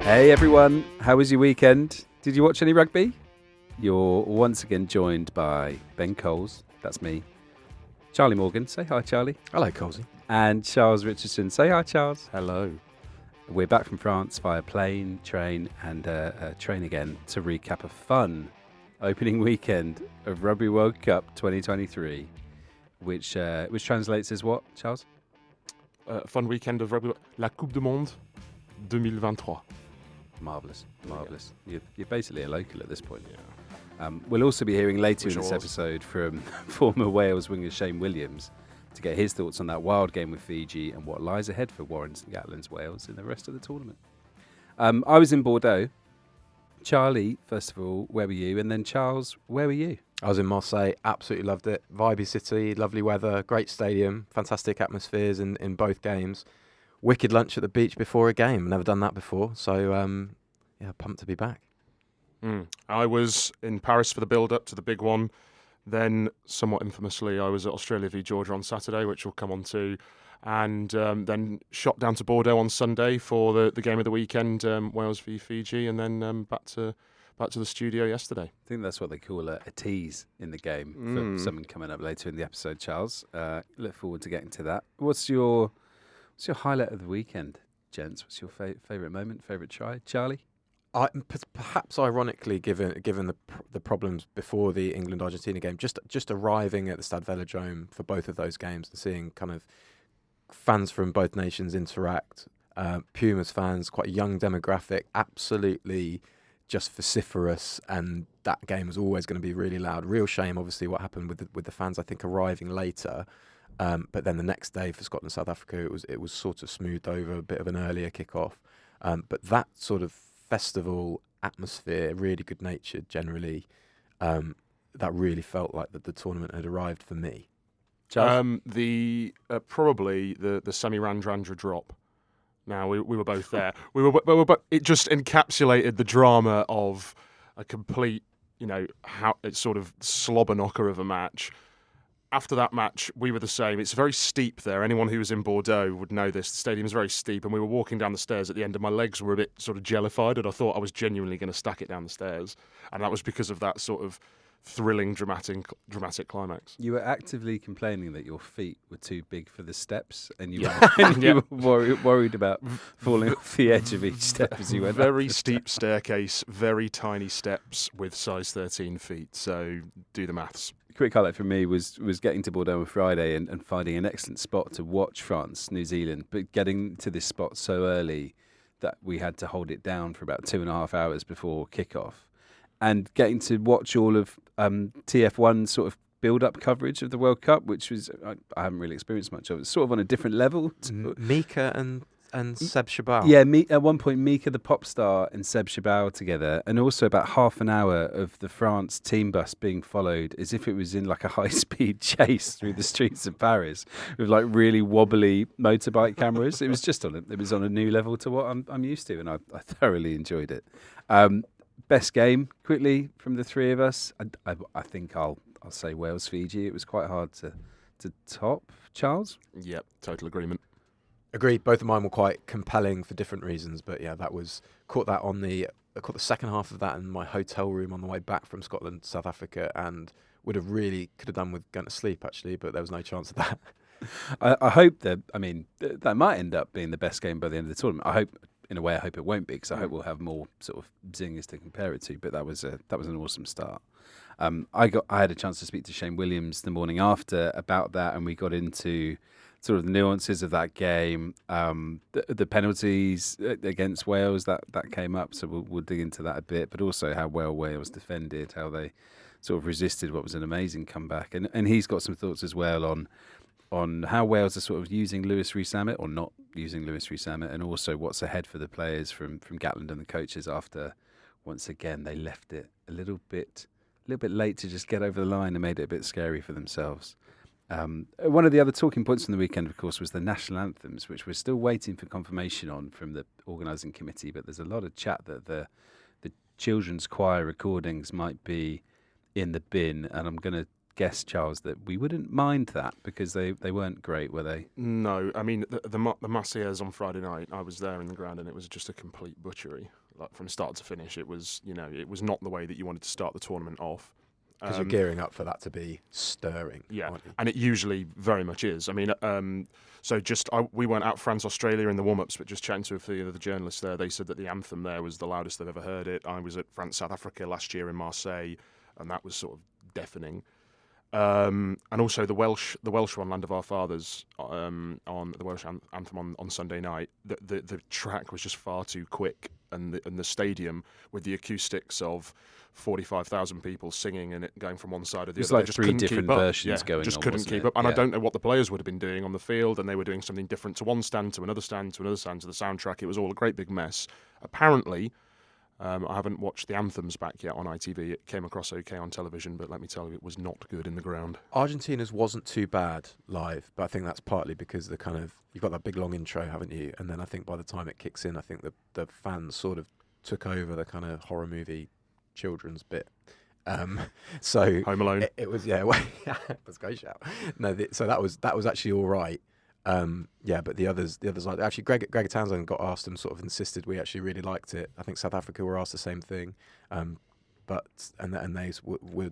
Hey everyone, how was your weekend? Did you watch any rugby? You're once again joined by Ben Coles, that's me, Charlie Morgan, say hi Charlie. Hello Colesy. And Charles Richardson, say hi Charles. Hello. We're back from France via plane, train and train again to recap a fun opening weekend of Rugby World Cup 2023, which translates as what, Charles? Fun weekend of rugby. La Coupe du Monde 2023. Marvellous. You're basically a local at this point. Yeah. We'll also be hearing later in this episode from former Wales winger Shane Williams to get his thoughts on that wild game with Fiji and what lies ahead for Warren Gatland's Wales in the rest of the tournament. I was in Bordeaux. Charlie, first of all, where were you? And then Charles, where were you? I was in Marseille, absolutely loved it. Vibey city, lovely weather, great stadium, fantastic atmospheres in both games. Wicked lunch at the beach before a game. Never done that before. So, pumped to be back. I was in Paris for the build-up to the big one. Then, somewhat infamously, I was at Australia v Georgia on Saturday, which we'll come on to. And then shot down to Bordeaux on Sunday for the game of the weekend, Wales v Fiji. And then back to the studio yesterday. I think that's what they call a tease in the game for someone coming up later in the episode, Charles. Look forward to getting to that. What's your highlight of the weekend, gents? What's your favourite moment, favourite try? Charlie? Perhaps ironically, given the problems before the England-Argentina game, just arriving at the Stade Velodrome for both of those games and seeing kind of fans from both nations interact, Pumas fans, quite a young demographic, absolutely just vociferous, and that game was always going to be really loud. Real shame, obviously, what happened with the fans, I think, arriving later. But then the next day for Scotland South Africa, it was sort of smoothed over, a bit of an earlier kick-off. But that sort of festival atmosphere, really good-natured generally, that really felt like that the tournament had arrived for me. Probably the semi-Randrandra drop. Now we were both there. It just encapsulated the drama of a complete, how it's sort of slobber knocker of a match. After that match, we were the same. It's very steep there. Anyone who was in Bordeaux would know this. The stadium is very steep, and we were walking down the stairs at the end, and my legs were a bit sort of jellified, and I thought I was genuinely going to stack it down the stairs. And that was because of that sort of thrilling, dramatic climax. You were actively complaining that your feet were too big for the steps, and you were worried about falling off the edge of each step as you went. Very steep staircase, very tiny steps with size 13 feet. So do the maths. Quick highlight for me was getting to Bordeaux on Friday and finding an excellent spot to watch France, New Zealand, but getting to this spot so early that we had to hold it down for about 2.5 hours before kickoff, and getting to watch all of TF1 sort of build-up coverage of the World Cup, which was I haven't really experienced much of it. Sort of on a different level. Mika and Seb Shabal. Yeah, at one point Mika the pop star and Seb Shabal together, and also about half an hour of the France team bus being followed as if it was in like a high-speed chase through the streets of Paris with like really wobbly motorbike cameras. It was just on a new level to what I'm used to, and I thoroughly enjoyed it. Best game quickly from the three of us. I think I'll say Wales Fiji. It was quite hard to top. Charles? Yep, total agreement. Agreed. Both of mine were quite compelling for different reasons, but yeah, caught the second half of that in my hotel room on the way back from Scotland to South Africa, and could have done with going to sleep actually, but there was no chance of that. I hope that might end up being the best game by the end of the tournament. I hope it won't be, because I hope we'll have more sort of zingers to compare it to. But that was an awesome start. I had a chance to speak to Shane Williams the morning after about that, and we got into sort of the nuances of that game, the penalties against Wales that came up. So we'll dig into that a bit, but also how well Wales defended, how they sort of resisted what was an amazing comeback, and he's got some thoughts as well on how Wales are sort of using Lewis Rees-Zammit or not using Lewis Rees-Zammit, and also what's ahead for the players from Gatland and the coaches after once again they left it a little bit late to just get over the line and made it a bit scary for themselves. One of the other talking points from the weekend, of course, was the national anthems, which we're still waiting for confirmation on from the organising committee. But there's a lot of chat that the children's choir recordings might be in the bin, and I'm going to guess, Charles, that we wouldn't mind that because they weren't great, were they? No, I mean the Marseillaise on Friday night. I was there in the ground, and it was just a complete butchery, like from start to finish. It was, it was not the way that you wanted to start the tournament off. Because you're gearing up for that to be stirring. Yeah, aren't you? and it usually very much is. I mean, we went out France-Australia in the warm-ups, but just chatting to a few of the journalists there, they said that the anthem there was the loudest they've ever heard it. I was at France-South Africa last year in Marseille, and that was sort of deafening. And also the Welsh one, Land of Our Fathers, on the Welsh anthem on Sunday night. The track was just far too quick, and the stadium with the acoustics of 45,000 people singing and it going from one side or the It's other. like three different versions going on. Just couldn't keep up. And I don't know what the players would have been doing on the field, and they were doing something different to one stand, to another stand, to another stand, to the soundtrack. It was all a great big mess. Apparently, I haven't watched the anthems back yet on ITV. It came across okay on television, but let me tell you, it was not good in the ground. Argentina's wasn't too bad live, but I think that's partly because you've got that big long intro, haven't you? And then I think by the time it kicks in, I think the fans sort of took over the kind of horror movie children's bit. So Home Alone. It was that's a great shout. No, so that was actually all right. But the others like actually Greg Townsend got asked and sort of insisted we actually really liked it. I think South Africa were asked the same thing, but they were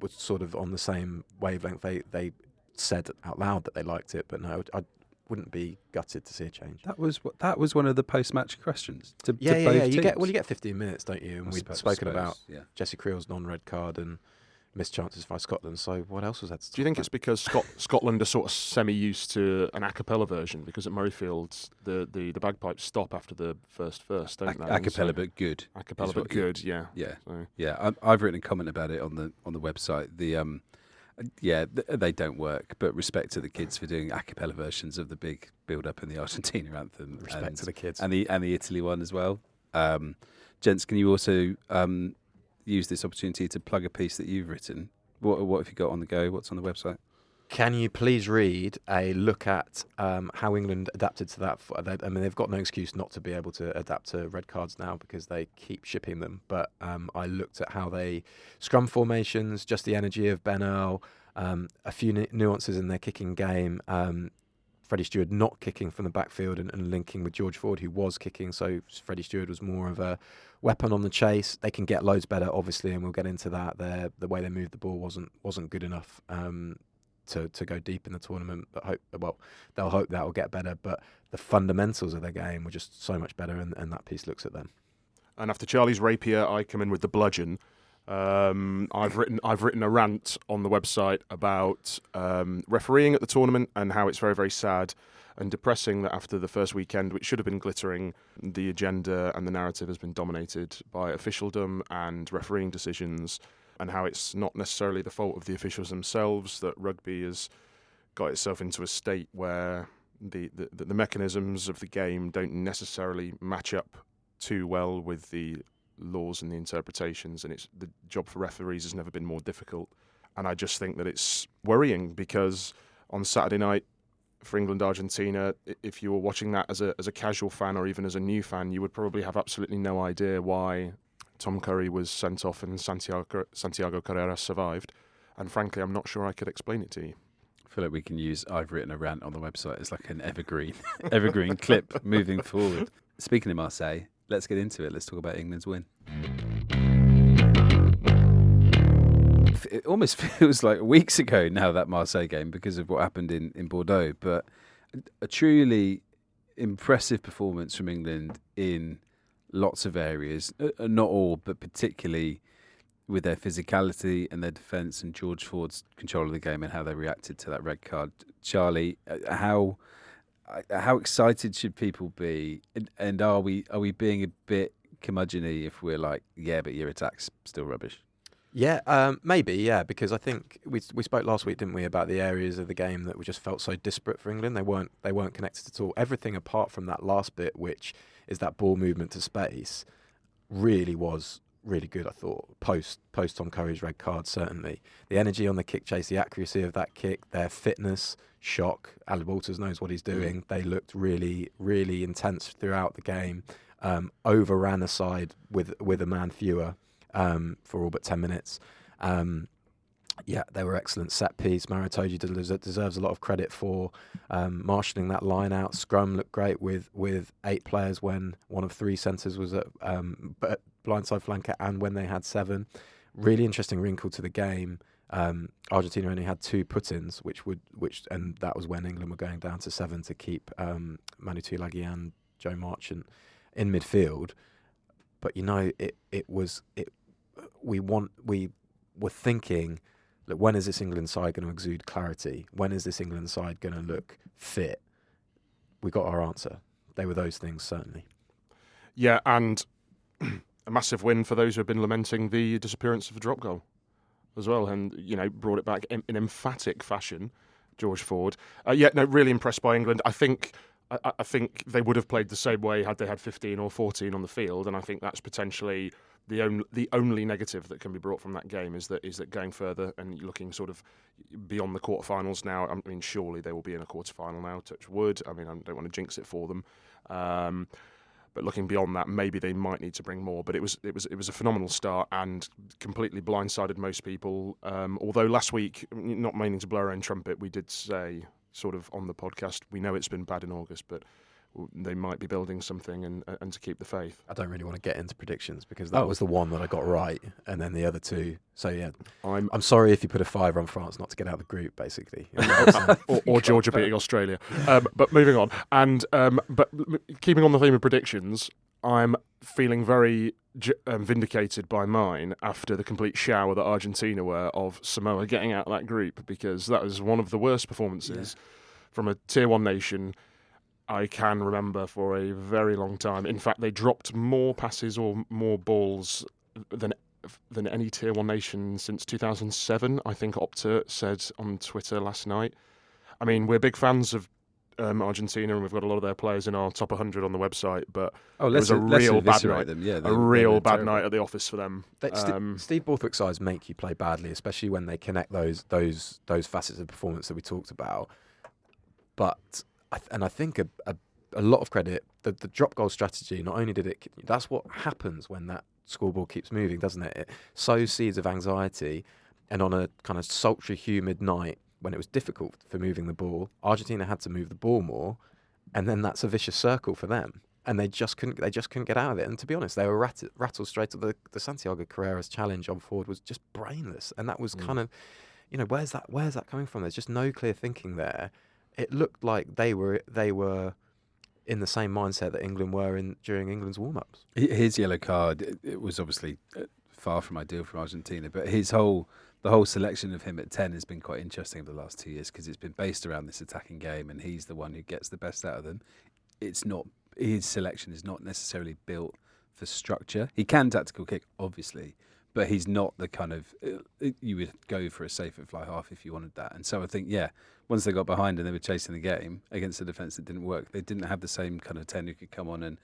sort of on the same wavelength. They said out loud that they liked it, but no, I wouldn't be gutted to see a change. That was one of the post-match questions. To both You teams. get 15 minutes, don't you? And we'd spoken about Jesse Creel's non-red card and missed chances by Scotland. So what else was that? Do you think it's because Scotland are sort of semi-used to an a cappella version? Because at Murrayfield, the bagpipes stop after the first, don't they? A cappella, but good. A cappella, but good. Yeah. Yeah. So. Yeah. I've written a comment about it on the website. They don't work, but respect to the kids for doing a cappella versions of the big build-up in the Argentina anthem. Respect to the kids. And the Italy one as well. Gents, can you also use this opportunity to plug a piece that you've written? What have you got on the go? What's on the website? Can you please read a look at how England adapted to that? I mean, they've got no excuse not to be able to adapt to red cards now because they keep shipping them. But I looked at how they scrum formations, just the energy of Ben Earl, a few nuances in their kicking game. Freddie Stewart not kicking from the backfield and linking with George Ford, who was kicking. So Freddie Stewart was more of a weapon on the chase. They can get loads better, obviously, and we'll get into that. The way they moved the ball wasn't good enough to go deep in the tournament. But they'll hope that will get better. But the fundamentals of their game were just so much better, and that piece looks at them. And after Charlie's rapier, I come in with the bludgeon. I've written a rant on the website about refereeing at the tournament and how it's very, very sad and depressing that after the first weekend, which should have been glittering, the agenda and the narrative has been dominated by officialdom and refereeing decisions, and how it's not necessarily the fault of the officials themselves that rugby has got itself into a state where the mechanisms of the game don't necessarily match up too well with the laws and the interpretations, and it's the job for referees has never been more difficult. And I just think that it's worrying because on Saturday night for England Argentina, if you were watching that as a casual fan or even as a new fan, you would probably have absolutely no idea why Tom Curry was sent off and Santiago Carreras survived. And frankly, I'm not sure I could explain it to you. I feel like we can use I've written a rant on the website as like an evergreen clip moving forward. Speaking of Marseille, let's get into it. Let's talk about England's win. It almost feels like weeks ago now, that Marseille game, because of what happened in Bordeaux. But a truly impressive performance from England in lots of areas. Not all, but particularly with their physicality and their defence and George Ford's control of the game and how they reacted to that red card. Charlie, how excited should people be? And are we being a bit curmudgeon-y if we're like, yeah, but your attack's still rubbish? Yeah, maybe, yeah, because I think we spoke last week, didn't we, about the areas of the game that we just felt so disparate for England. They weren't connected at all. Everything apart from that last bit, which is that ball movement to space, really was really good, I thought. Post Tom Curry's red card, certainly. The energy on the kick chase, the accuracy of that kick, their fitness, shock. Ali Walters knows what he's doing. They looked really, really intense throughout the game. Overran a side with a man fewer for all but 10 minutes. Yeah, they were excellent. Set piece, Maritoji deserves a lot of credit for marshalling that line out. Scrum looked great with 8 players when one of 3 centres was at blindside flanker, and when they had 7. Really interesting wrinkle to the game. Argentina only had 2 put-ins, and that was when England were going down to 7 to keep Manu Tuilagi and Joe Marchant in midfield. But we were thinking, look, when is this England side going to exude clarity? When is this England side going to look fit? We got our answer. They were those things, certainly. Yeah, and a massive win for those who have been lamenting the disappearance of a drop goal as well, and brought it back in emphatic fashion. George Ford. Really impressed by England. I think they would have played the same way had they had 15 or 14 on the field, and I think that's potentially the only negative that can be brought from that game is that going further and looking sort of beyond the quarterfinals now. I mean, surely they will be in a quarterfinal now. Touch wood. I mean, I don't want to jinx it for them. But looking beyond that, maybe they might need to bring more. But it was a phenomenal start and completely blindsided most people. Although last week, not meaning to blow our own trumpet, we did say sort of on the podcast, we know it's been bad in August, but they might be building something and to keep the faith. I don't really want to get into predictions because that was the one that I got right, and then the other 2. So yeah, I'm sorry if you put a 5 on France not to get out of the group, basically, or Georgia beating Australia. But moving on, and but keeping on the theme of predictions, I'm feeling very vindicated by mine after the complete shower that Argentina were of Samoa getting out of that group, because that was one of the worst performances from a Tier 1 nation I can remember for a very long time. In fact, they dropped more passes or more balls than any Tier 1 nation since 2007, I think Opta said on Twitter last night. I mean, we're big fans of Argentina, and we've got a lot of their players in our top 100 on the website, but it was a real bad night. A real bad night at the office for them. Steve Borthwick sides make you play badly, especially when they connect those facets of performance that we talked about. But I think a lot of credit, the drop goal strategy, not only did it, that's what happens when that scoreboard keeps moving, doesn't it? It sows seeds of anxiety, and on a kind of sultry, humid night, when it was difficult for moving the ball, Argentina had to move the ball more, and then that's a vicious circle for them, and they just couldn't get out of it. And to be honest, they were rattled straight to the Santiago Carreras challenge on forward was just brainless, and that was kind of, where's that coming from? There's just no clear thinking there. It looked like they were in the same mindset that England were in during England's warm-ups. His yellow card, it was obviously far from ideal for Argentina, but the whole selection of him at 10 has been quite interesting over the last 2 years, because it's been based around this attacking game, and he's the one who gets the best out of them. It's not, his selection is not necessarily built for structure. He can tactical kick, obviously, but he's not the kind of, you would go for a safe at fly half if you wanted that. And so I think, once they got behind and they were chasing the game against a defence that didn't work, they didn't have the same kind of 10 who could come on and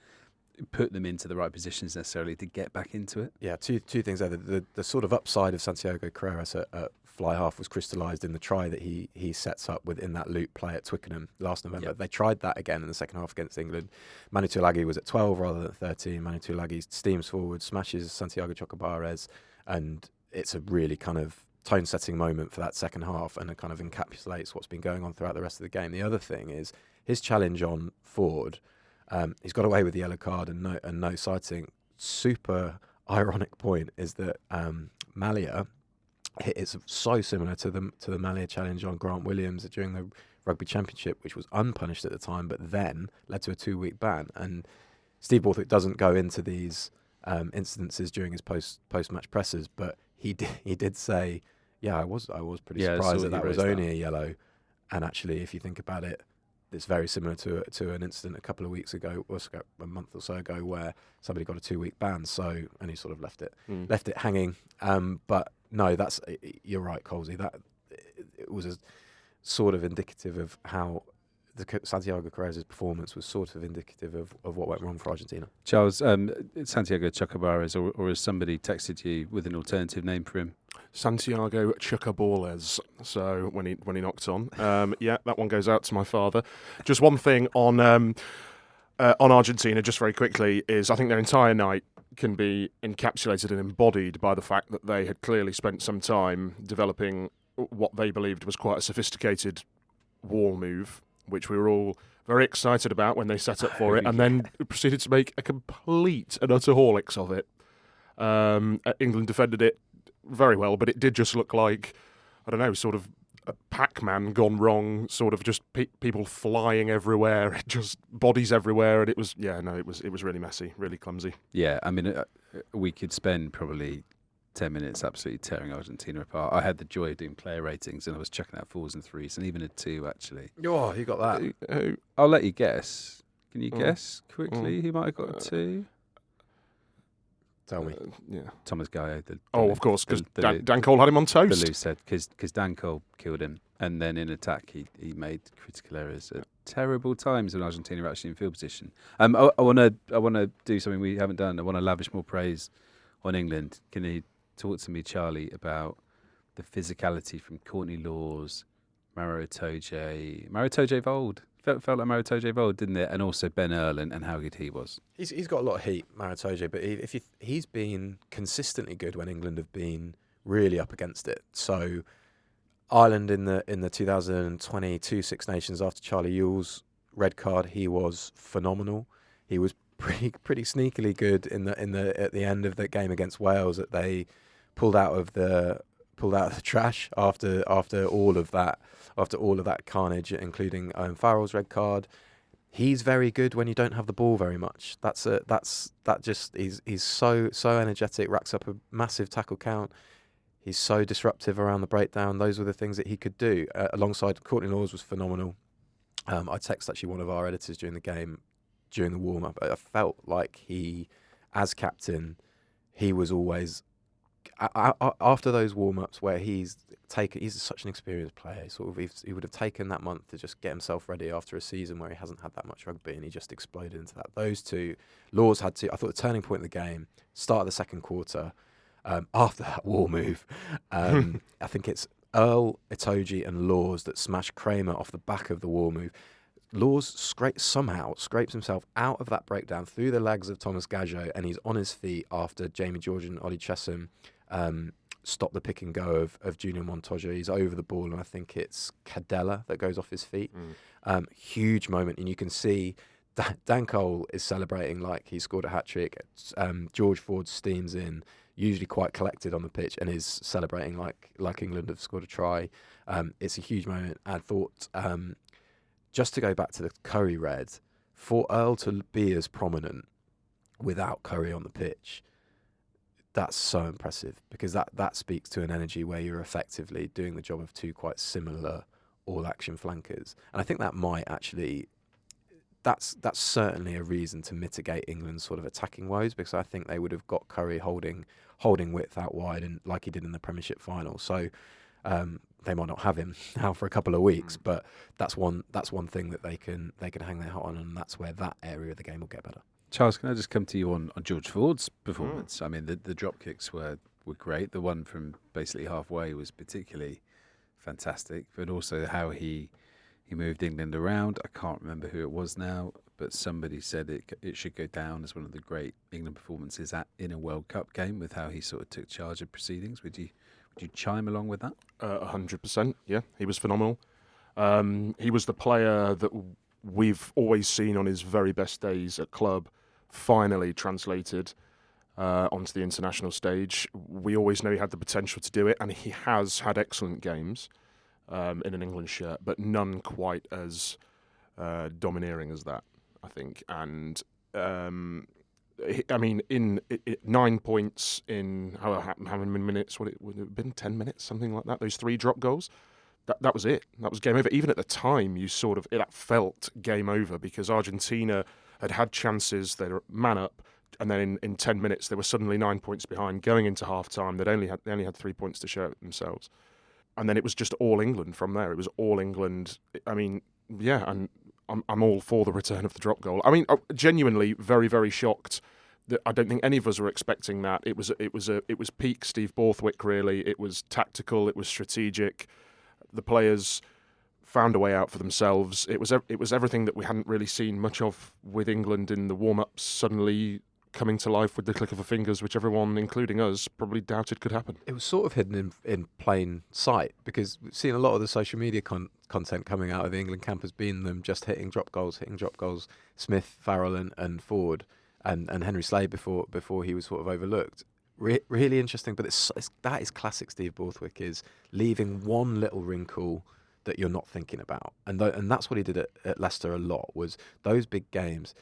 put them into the right positions necessarily to get back into it. Yeah, two things there. The sort of upside of Santiago Carreras at fly half was crystallised in the try that he sets up within that loop play at Twickenham last November. Yep. They tried that again in the second half against England. Manu Tuilagi was at 12 rather than 13. Manu Tuilagi steams forward, smashes Santiago Chocobares, and it's a really kind of tone-setting moment for that second half, and it kind of encapsulates what's been going on throughout the rest of the game. The other thing is his challenge on Ford. He's got away with the yellow card and no sighting. Super ironic point is that Malia, it's so similar to the Malia challenge on Grant Williams during the Rugby Championship, which was unpunished at the time, but then led to a 2-week ban. And Steve Borthwick doesn't go into these incidences during his post-match pressers, but he did say, I was pretty surprised that was only a yellow. And actually, if you think about it, it's very similar to an incident a couple of weeks ago, or a month or so ago, where somebody got a 2-week ban. So, and he sort of left it hanging. But no, you're right, Colsey. That it was a sort of indicative of how Santiago Carreras' performance was sort of indicative of what went wrong for Argentina. Charles, Santiago Chocobares, or has somebody texted you with an alternative name for him? Santiago Chocobares. So when he knocked on, that one goes out to my father. Just one thing on Argentina, just very quickly, is I think their entire night can be encapsulated and embodied by the fact that they had clearly spent some time developing what they believed was quite a sophisticated wall move, which we were all very excited about when they set up for it, and then proceeded to make a complete and utter horlicks of it. England defended it very well, but it did just look like, I don't know, sort of a Pac-Man gone wrong, sort of just people flying everywhere, just bodies everywhere, and it was really messy, really clumsy. Yeah, I mean, we could spend probably 10 minutes absolutely tearing Argentina apart. I had the joy of doing player ratings, and I was checking out 4s and 3s, and even a 2, actually. Oh, you got that? I'll let you guess. Can you guess quickly who might have got a 2? Tell me. Thomas Gallo. Of course, because Dan Cole had him on toast. The loose head, because Dan Cole killed him. And then in attack, he made critical errors at terrible times when Argentina were actually in field position. I want to do something we haven't done. I want to lavish more praise on England. Can you talk to me, Charlie, about the physicality from Courtney Laws, Maro Itoje of old? Felt like Maro Itoje of old, didn't it? And also Ben Earl and how good he was. He's got a lot of heat, Maro Itoje, but he's been consistently good when England have been really up against it. So Ireland in the 2022 Six Nations, after Charlie Ewell's red card, he was phenomenal. He was pretty sneakily good at the end of the game against Wales that they pulled out of the trash after all of that carnage, including Owen Farrell's red card. He's very good when you don't have the ball very much. He's so energetic, racks up a massive tackle count. He's so disruptive around the breakdown. Those were the things that he could do. Alongside Courtney Laws was phenomenal. I texted actually one of our editors during the game, during the warm up. I felt like he, as captain, he was always after those warm ups where he's such an experienced player. He would have taken that month to just get himself ready after a season where he hasn't had that much rugby, and he just exploded into that. Those two, Laws had to. I thought the turning point of the game, start of the second quarter. After that war move, I think it's Earl, Itoje and Laws that smash Kramer off the back of the war move. Laws scrapes himself out of that breakdown through the legs of Thomas Gageot, and he's on his feet after Jamie George and Ollie Chesham stop the pick and go of Junior Montoya. He's over the ball, and I think it's Cadella that goes off his feet. Huge moment, and you can see Dan Cole is celebrating like he scored a hat-trick. George Ford steams in, usually quite collected on the pitch, and is celebrating like England have scored a try. It's a huge moment. I thought, just to go back to the Curry red, for Earl to be as prominent without Curry on the pitch, that's so impressive, because that speaks to an energy where you're effectively doing the job of two quite similar all-action flankers. And I think that might actually... That's certainly a reason to mitigate England's sort of attacking woes, because I think they would have got Curry holding width out wide, and like he did in the Premiership final. So they might not have him now for a couple of weeks, but that's one thing that they can hang their hat on, and that's where that area of the game will get better. Charles, can I just come to you on George Ford's performance? I mean, the drop kicks were great. The one from basically halfway was particularly fantastic, but also how he moved England around. I can't remember who it was now, but somebody said it should go down as one of the great England performances in a World Cup game, with how he sort of took charge of proceedings. Would you chime along with that? 100%. Yeah, he was phenomenal. He was the player that we've always seen on his very best days at club, finally translated onto the international stage. We always know he had the potential to do it, and he has had excellent games in an England shirt, but none quite as domineering as that, I think. And I mean, in 9 points in how many minutes? Would it have been 10 minutes, something like that? Those 3 drop goals. That was it. That was game over. Even at the time, that felt game over, because Argentina had chances. They were man up, and then in 10 minutes they were suddenly 9 points behind. Going into half time, they only had 3 points to share it themselves. And then it was just all England from there. It was all England. I mean, yeah, and I'm all for the return of the drop goal. I mean, genuinely very, very shocked. I don't think any of us were expecting that. It was peak Steve Borthwick, really. It was tactical. It was strategic. The players found a way out for themselves. It was everything that we hadn't really seen much of with England in the warm-ups. Suddenly coming to life with the click of a fingers, which everyone, including us, probably doubted could happen. It was sort of hidden in plain sight, because we've seen a lot of the social media content coming out of the England camp has been them just hitting drop goals. Smith, Farrell, and Ford, and Henry Slade before he was sort of overlooked. Really interesting, but that is classic Steve Borthwick, is leaving one little wrinkle that you're not thinking about, and that's what he did at Leicester a lot. Was those big games.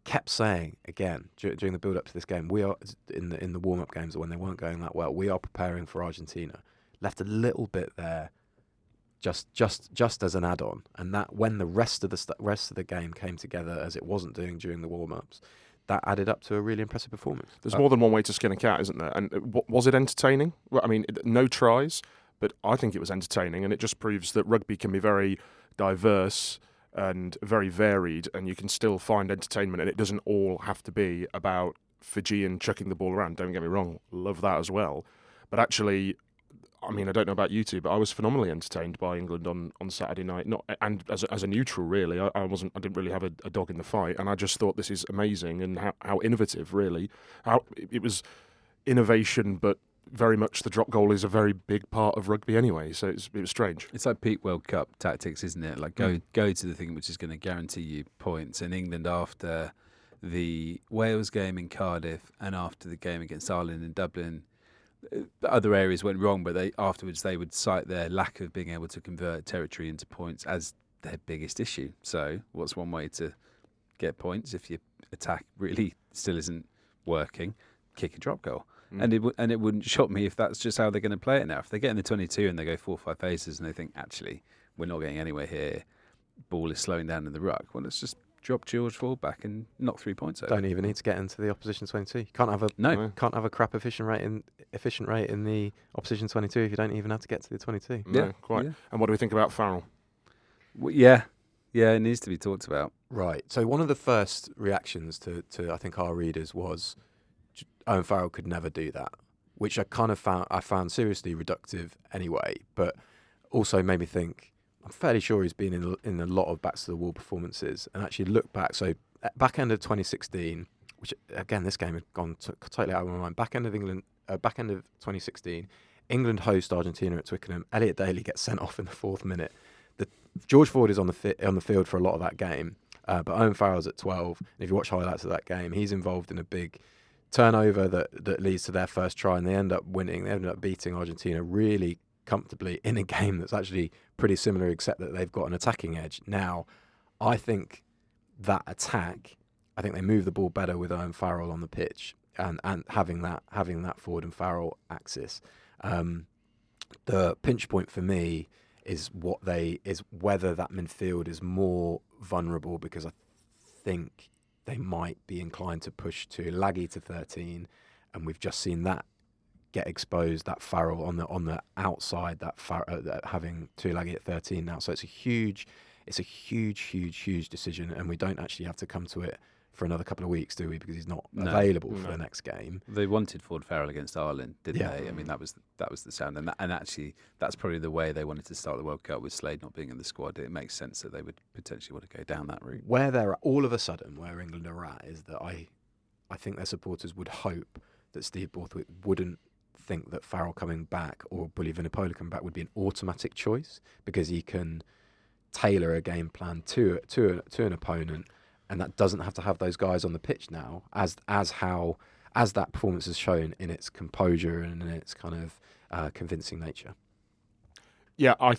Kept saying again during the build-up to this game, we are in the warm-up games when they weren't going that well, we are preparing for Argentina. Left a little bit there, just as an add-on, and that when the rest of the game came together as it wasn't doing during the warm-ups, that added up to a really impressive performance. There's more than one way to skin a cat, isn't there? And was it entertaining? Well, I mean, no tries, but I think it was entertaining, and it just proves that rugby can be very diverse and very varied, and you can still find entertainment, and it doesn't all have to be about Fijian chucking the ball around. Don't get me wrong, love that as well. But actually, I mean, I don't know about you two, but I was phenomenally entertained by England on Saturday night. And as a neutral, really, I didn't really have a dog in the fight, and I just thought this is amazing, and how innovative, really. How it was innovation, but very much the drop goal is a very big part of rugby anyway, so it was strange. It's like peak World Cup tactics, isn't it? Like go to the thing which is going to guarantee you points. And England, after the Wales game in Cardiff and after the game against Ireland in Dublin, other areas went wrong, but afterwards they would cite their lack of being able to convert territory into points as their biggest issue. So what's one way to get points if your attack really still isn't working? Kick a drop goal. And it wouldn't shock me if that's just how they're going to play it now. If they get in the 22 and they go 4 or 5 phases and they think, actually, we're not getting anywhere here, ball is slowing down in the ruck, well, let's just drop George Ford back and knock 3 points over. Don't even need to get into the opposition 22. You can't have a crap efficient rate in the opposition 22 if you don't even have to get to the 22. No, quite. Yeah. And what do we think about Farrell? Well, yeah, it needs to be talked about. Right. So one of the first reactions to I think our readers was Owen Farrell could never do that, which I found seriously reductive anyway, but also made me think, I'm fairly sure he's been in a lot of backs to the wall performances, and actually look back. So back end of 2016, which again this game had gone totally out of my mind. Back end of 2016, England host Argentina at Twickenham. Elliot Daly gets sent off in the 4th minute. George Ford is on the field for a lot of that game, but Owen Farrell's at 12. And if you watch highlights of that game, he's involved in a big turnover that leads to their first try, and they end up winning. They ended up beating Argentina really comfortably in a game that's actually pretty similar, except that they've got an attacking edge. Now, I think that attack, I think they move the ball better with Owen Farrell on the pitch and having that Ford and Farrell axis. The pinch point for me is whether that midfield is more vulnerable, because I think they might be inclined to push Tuilagi to 13, and we've just seen that get exposed. That Farrell on the outside, having Tuilagi at 13 now. So it's a huge decision, and we don't actually have to come to it for another couple of weeks, do we? Because he's not available for the next game. They wanted Ford Farrell against Ireland, didn't they? I mean, that was the sound, and actually that's probably the way they wanted to start the World Cup, with Slade not being in the squad. It makes sense that they would potentially want to go down that route. Where they're all of a sudden, where England are at, is that I think their supporters would hope that Steve Borthwick wouldn't think that Farrell coming back or Bully Vunipola coming back would be an automatic choice, because he can tailor a game plan to an opponent. And that doesn't have to have those guys on the pitch now, as that performance has shown in its composure and in its kind of convincing nature. Yeah, I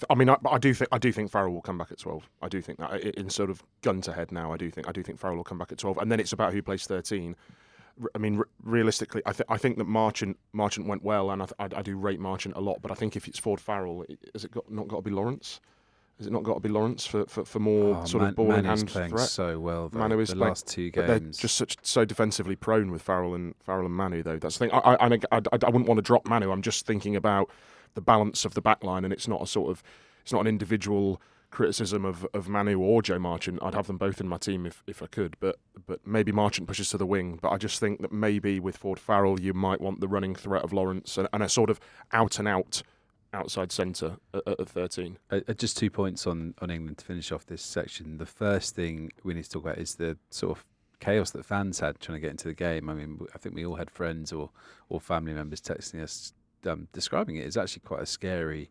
do think Farrell will come back at 12. I do think that, in sort of gun to head now. I do think Farrell will come back at 12, and then it's about who plays 13. I mean, realistically, I think that Marchant went well, and I do rate Marchant a lot. But I think if it's Ford Farrell, has it not got to be Lawrence? Has it not got to be Lawrence for more sort of ball in hand threat? Playing so well, though. Manu is the playing, last 2 games. games. They're just so defensively prone with Farrell and Manu, though. That's the thing. I wouldn't want to drop Manu. I'm just thinking about the balance of the back line, and it's not an individual criticism of Manu or Joe Marchant. I'd have them both in my team if I could, but maybe Marchant pushes to the wing. But I just think that maybe with Ford Farrell, you might want the running threat of Lawrence and a sort of out and out outside centre at 13. Just 2 points on England to finish off this section. The first thing we need to talk about is the sort of chaos that fans had trying to get into the game. I mean, I think we all had friends or family members texting us describing it as actually quite a scary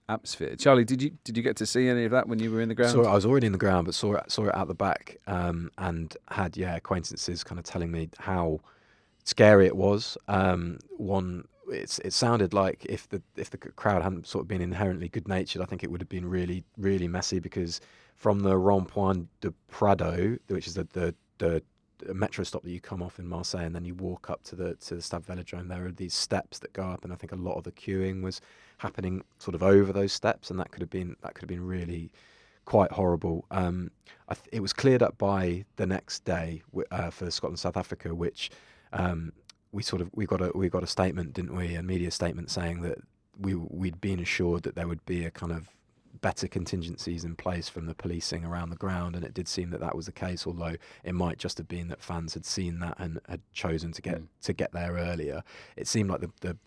atmosphere. Charlie, did you get to see any of that when you were in the ground? I was already in the ground, but saw it out the back, and had acquaintances kind of telling me how scary it was. It sounded like if the crowd hadn't sort of been inherently good natured, I think it would have been really, really messy, because from the Rond-Point de Prado, which is the metro stop that you come off in Marseille, and then you walk up to the Stade Velodrome, there are these steps that go up, and I think a lot of the queuing was happening sort of over those steps, and that could have been really quite horrible. It was cleared up by the next day for Scotland South Africa, which we got a statement, didn't we, a media statement saying that we'd been assured that there would be a kind of better contingencies in place from the policing around the ground, and it did seem that was the case, although it might just have been that fans had seen that and had chosen to get there earlier. It seemed like the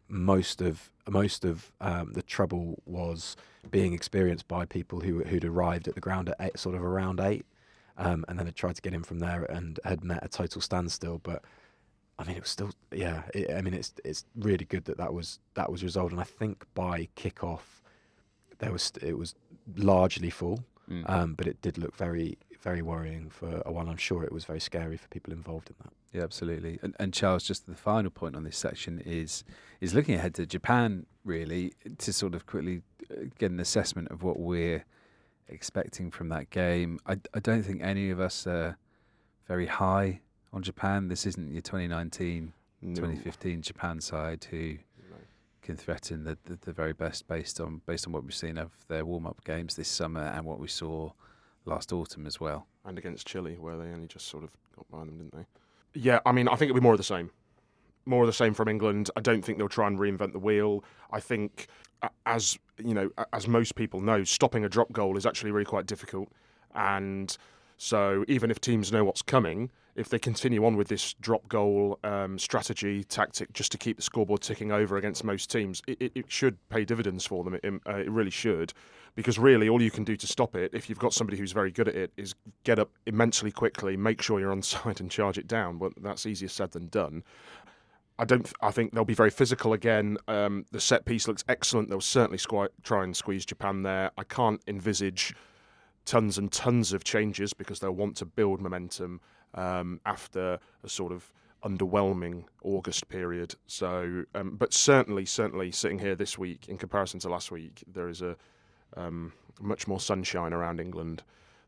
most of the trouble was being experienced by people who'd arrived at the ground at around 8, and then had tried to get in from there and had met a total standstill. But I mean, it was still, it's really good that was resolved, and I think by kick-off it was largely full, but it did look very, very worrying for a while. I'm sure it was very scary for people involved in that. Yeah, absolutely. And Charles, just the final point on this section is looking ahead to Japan, really, to sort of quickly get an assessment of what we're expecting from that game. I don't think any of us are very high on Japan. This isn't your 2019, 2015 Japan side who can threaten the very best based on what we've seen of their warm-up games this summer and what we saw last autumn as well. And against Chile, where they only just sort of got by them, didn't they? Yeah, I mean, I think it'll be more of the same. More of the same from England. I don't think they'll try and reinvent the wheel. I think, as most people know, stopping a drop goal is actually really quite difficult. And so even if teams know what's coming, if they continue on with this drop goal strategy, tactic, just to keep the scoreboard ticking over against most teams, it should pay dividends for them. It really should. Because really, all you can do to stop it, if you've got somebody who's very good at it, is get up immensely quickly, make sure you're onside and charge it down. Well, that's easier said than done. I think they'll be very physical again. The set piece looks excellent. They'll certainly try and squeeze Japan there. I can't envisage tons and tons of changes because they'll want to build momentum after a sort of underwhelming August period. So, but certainly sitting here this week in comparison to last week, there is a much more sunshine around England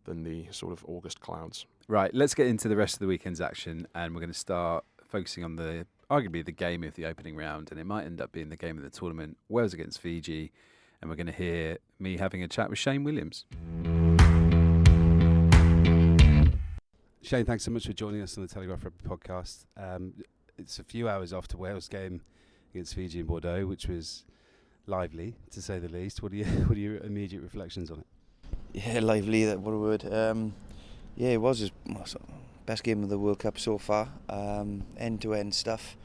than the sort of August clouds. Right, let's get into the rest of the weekend's action, and we're going to start focusing on arguably the game of the opening round, and it might end up being the game of the tournament, Wales against Fiji, and we're going to hear me having a chat with Shane Williams. Shane, thanks so much for joining us on the Telegraph Rugby podcast. It's a few hours after Wales' game against Fiji in Bordeaux, which was lively, to say the least. What are your immediate reflections on it? Yeah, lively, what a word. Yeah, it was his best game of the World Cup so far. End-to-end stuff.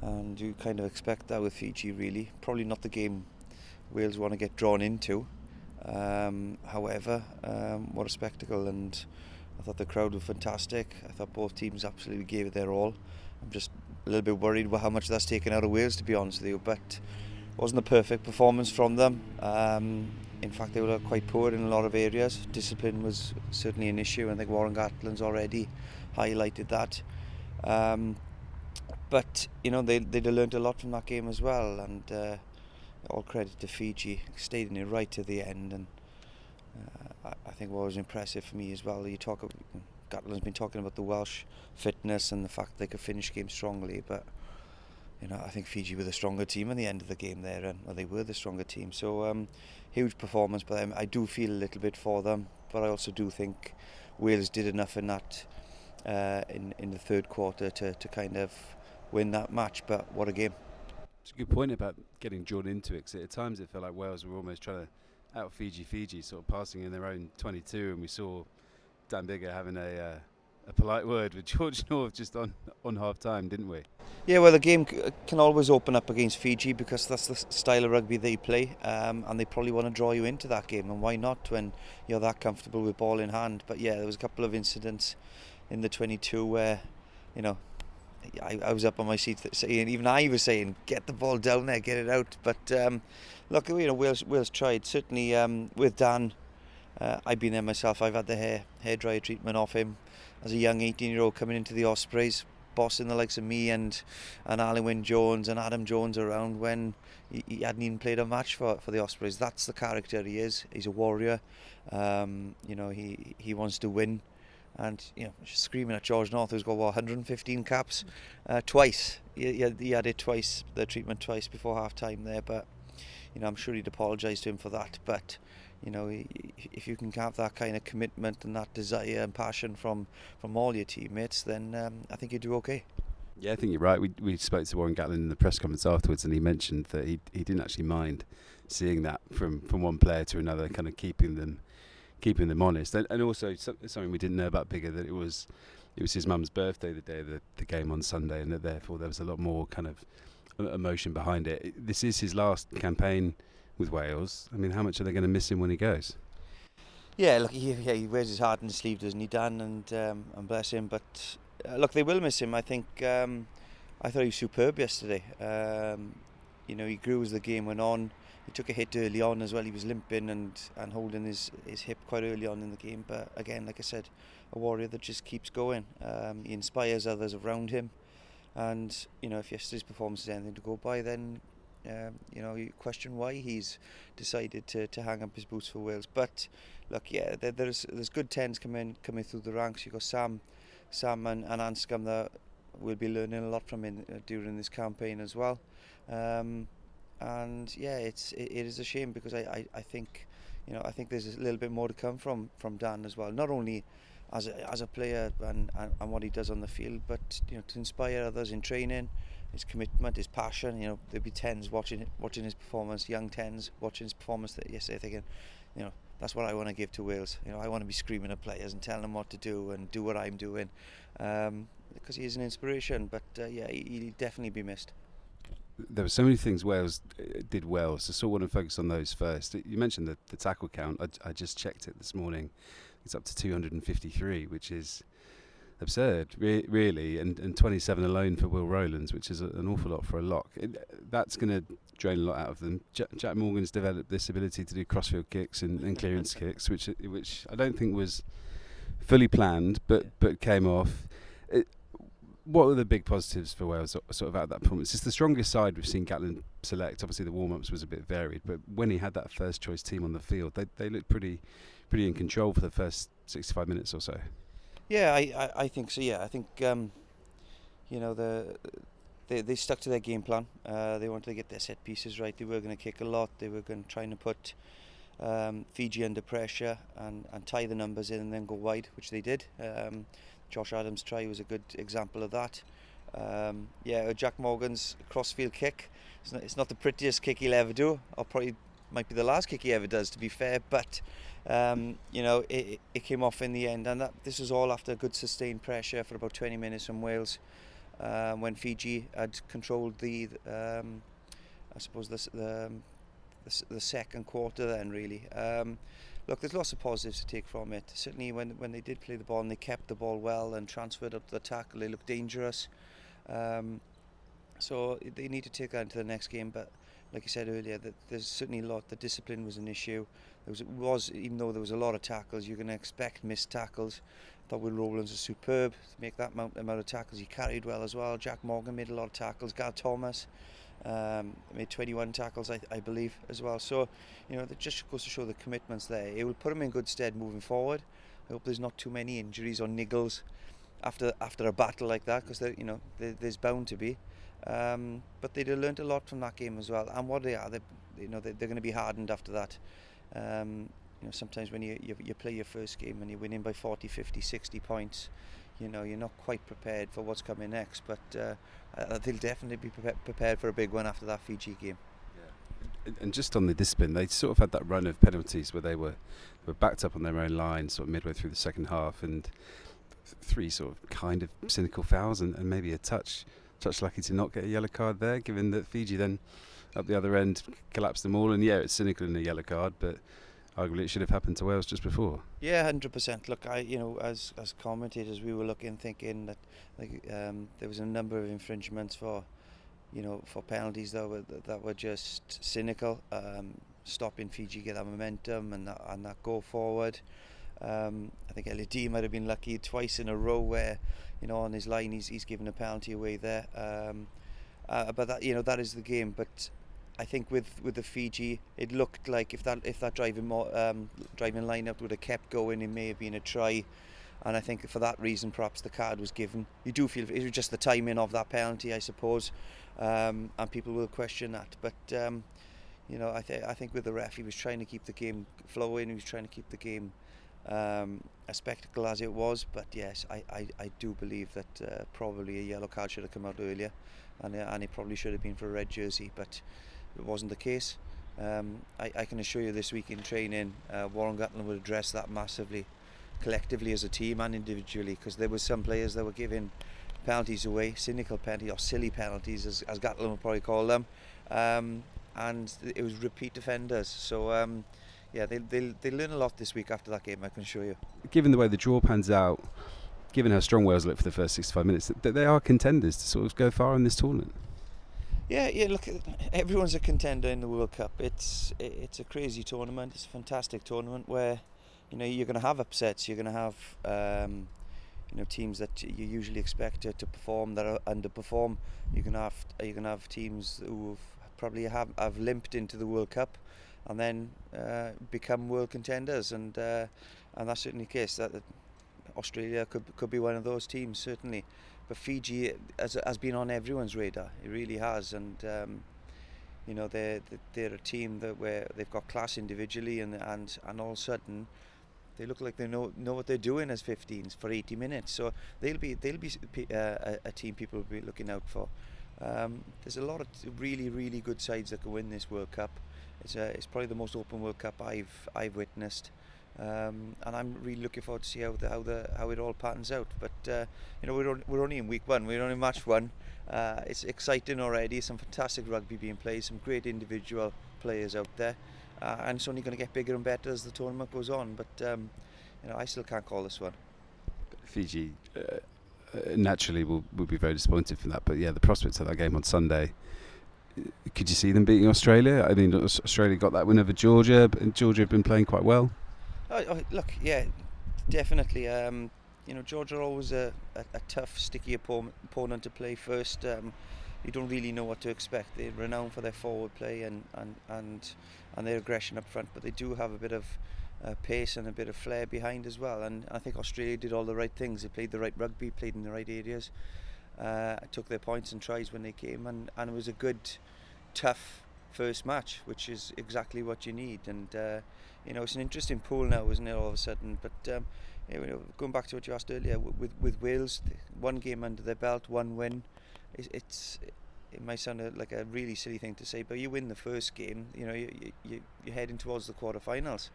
And you kind of expect that with Fiji, really. Probably not the game Wales want to get drawn into. However, what a spectacle. And I thought the crowd were fantastic. I thought both teams absolutely gave it their all. I'm just a little bit worried about how much that's taken out of Wales, to be honest with you. But it wasn't a perfect performance from them. In fact, they were quite poor in a lot of areas. Discipline was certainly an issue. I think Warren Gatland's already highlighted that. But, they'd have learned a lot from that game as well. And all credit to Fiji. Stayed in it right to the end. And I think what was impressive for me as well, Gatland's been talking about the Welsh fitness and the fact they could finish games strongly. But, I think Fiji were the stronger team at the end of the game there. And they were the stronger team. So, huge performance by them. I do feel a little bit for them, but I also do think Wales did enough in that in the third quarter to kind of win that match. But what a game. It's a good point about getting drawn into it, 'cause at times it felt like Wales were almost trying to out Fiji, sort of passing in their own 22, and we saw Dan Biggar having a polite word with George North just on half time, didn't we? Yeah, well, the game can always open up against Fiji because that's the style of rugby they play, and they probably want to draw you into that game, and why not when you're that comfortable with ball in hand. But yeah, there was a couple of incidents in the 22 where, you know, I was up on my seat saying, even I was saying, get the ball down there, get it out. But look, you know, Wales tried. Certainly with Dan, I've been there myself. I've had the hair dryer treatment off him as a young 18-year-old coming into the Ospreys, bossing the likes of me and Alan Wynne-Jones and Adam Jones around when he hadn't even played a match for the Ospreys. That's the character he is. He's a warrior. You know, he wants to win. And, you know, just screaming at George North, who's got, 115 caps? Twice. He had it twice, the treatment twice before half-time there. But, you know, I'm sure he'd apologise to him for that. But, you know, if you can have that kind of commitment and that desire and passion from all your teammates, then I think you do okay. Yeah, I think you're right. We spoke to Warren Gatland in the press conference afterwards, and he mentioned that he didn't actually mind seeing that from one player to another, kind of keeping them honest, and also something we didn't know about Bigger, that it was his mum's birthday the day of the game on Sunday, and that therefore there was a lot more kind of emotion behind it. This is his last campaign with Wales. I mean, how much are they going to miss him when he goes? Yeah, look, he wears his heart on his sleeve, doesn't he, Dan? And bless him. But look, they will miss him. I think. I thought he was superb yesterday. You know, he grew as the game went on. He took a hit early on as well. He was limping and holding his hip quite early on in the game. But again, like I said, a warrior that just keeps going. He inspires others around him. And, you know, if yesterday's performance is anything to go by, then, you know, you question why he's decided to hang up his boots for Wales. But, look, yeah, there's good 10s coming through the ranks. You've got Sam and Anscombe that we'll be learning a lot from during this campaign as well. And yeah, it is a shame because I think, you know, I think there's a little bit more to come from Dan as well. Not only as a player and what he does on the field, but, you know, to inspire others in training, his commitment, his passion. You know, there'll be 10s watching his performance, young 10s watching his performance yesterday, thinking, you know, that's what I want to give to Wales. You know, I want to be screaming at players and telling them what to do and do what I'm doing, because he is an inspiration. But yeah, he'll definitely be missed. There were so many things Wales did well, so I sort of want to focus on those first. You mentioned the tackle count. I just checked it this morning. It's up to 253, which is absurd, really, and 27 alone for Will Rowlands, which is an awful lot for a lock. That's going to drain a lot out of them. Jack Morgan's developed this ability to do crossfield kicks and clearance kicks, which I don't think was fully planned, but came off. What were the big positives for Wales sort of out of that performance? It's the strongest side we've seen Gatland select. Obviously the warm-ups was a bit varied, but when he had that first choice team on the field, they looked pretty in control for the first 65 minutes or so. Yeah, I think so. Yeah, I think you know, they stuck to their game plan. They wanted to get their set pieces right. They were going to kick a lot. They were going to try and put Fiji under pressure and tie the numbers in and then go wide, which they did. Josh Adams' try was a good example of that. Yeah, Jack Morgan's crossfield kick. It's not the prettiest kick he'll ever do, or probably might be the last kick he ever does, to be fair. But you know, it came off in the end, and this was all after good sustained pressure for about 20 minutes from Wales, when Fiji had controlled the second quarter. Then really. Look, there's lots of positives to take from it. Certainly when they did play the ball and they kept the ball well and transferred up to the tackle, they looked dangerous. So they need to take that into the next game. But like I said earlier, there's certainly a lot. The discipline was an issue. Even though there was a lot of tackles, you're going to expect missed tackles. I thought Will Rowlands was superb to make that amount of tackles. He carried well as well. Jack Morgan made a lot of tackles. Gareth Thomas made 21 tackles, I believe, as well. So, you know, that just goes to show the commitments there. It will put them in good stead moving forward. I hope there's not too many injuries or niggles after a battle like that, because you know, there's bound to be. But they'd have learnt a lot from that game as well. And what they are, they're going to be hardened after that. You know, sometimes when you play your first game and you're winning by 40, 50, 60 points, you know, you're not quite prepared for what's coming next. But they'll definitely be prepared for a big one after that Fiji game. Yeah. And just on the discipline, they sort of had that run of penalties where they were backed up on their own line sort of midway through the second half, and 3 sort of kind of cynical fouls and maybe a touch touch lucky to not get a yellow card there, given that Fiji then up the other end collapsed them all. And yeah, it's cynical in a yellow card, but arguably it should have happened to Wales just before. Yeah, 100%. Look, as commentators, we were thinking that there was a number of infringements for penalties that were just cynical, stopping Fiji get that momentum and that go forward. I think LED might have been lucky twice in a row where, on his line he's given a penalty away there. But that is the game. But I think with the Fiji, it looked like if that driving lineup would have kept going, it may have been a try. And I think for that reason, perhaps the card was given. You do feel it was just the timing of that penalty, I suppose, and people will question that. But I think with the ref, he was trying to keep the game flowing. He was trying to keep the game a spectacle as it was. But yes, I do believe that probably a yellow card should have come out earlier, and it probably should have been for a red jersey, but it wasn't the case. I can assure you this week in training, Warren Gatland would address that massively, collectively as a team and individually, because there were some players that were giving penalties away, cynical penalties or silly penalties as Gatland would probably call them, and it was repeat offenders. So they'll learn a lot this week after that game, I can assure you. Given the way the draw pans out, given how strong Wales look for the first 65 minutes, they are contenders to sort of go far in this tournament. Yeah, look, everyone's a contender in the World Cup. It's a crazy tournament. It's a fantastic tournament where you're going to have upsets. You're going to have teams that you usually expect to perform that are underperform. You're going to have teams who probably have limped into the World Cup and then become world contenders, and that's certainly the case. That Australia could be one of those teams, certainly. But Fiji has been on everyone's radar. It really has, and they're a team where they've got class individually, and all of a sudden they look like they know what they're doing as 15s for 80 minutes. So they'll be a team people will be looking out for. There's a lot of really, really good sides that can win this World Cup. It's probably the most open World Cup I've witnessed. And I'm really looking forward to see how it all patterns out. But we're only in week one. We're only match one. It's exciting already. Some fantastic rugby being played. Some great individual players out there, and it's only going to get bigger and better as the tournament goes on. But I still can't call this one. Fiji naturally will be very disappointed from that. But yeah, the prospects of that game on Sunday. Could you see them beating Australia? I mean, Australia got that win over Georgia, and Georgia have been playing quite well. Oh, look, yeah, definitely. Georgia are always a tough, sticky opponent to play first. You don't really know what to expect. They're renowned for their forward play and their aggression up front, but they do have a bit of pace and a bit of flair behind as well. And I think Australia did all the right things. They played the right rugby, played in the right areas, took their points and tries when they came, and it was a good, tough first match, which is exactly what you need. And it's an interesting pool now, isn't it, all of a sudden? But going back to what you asked earlier, with Wales, one game under their belt, one win, it might sound like a really silly thing to say, but you win the first game, you're heading towards the quarterfinals.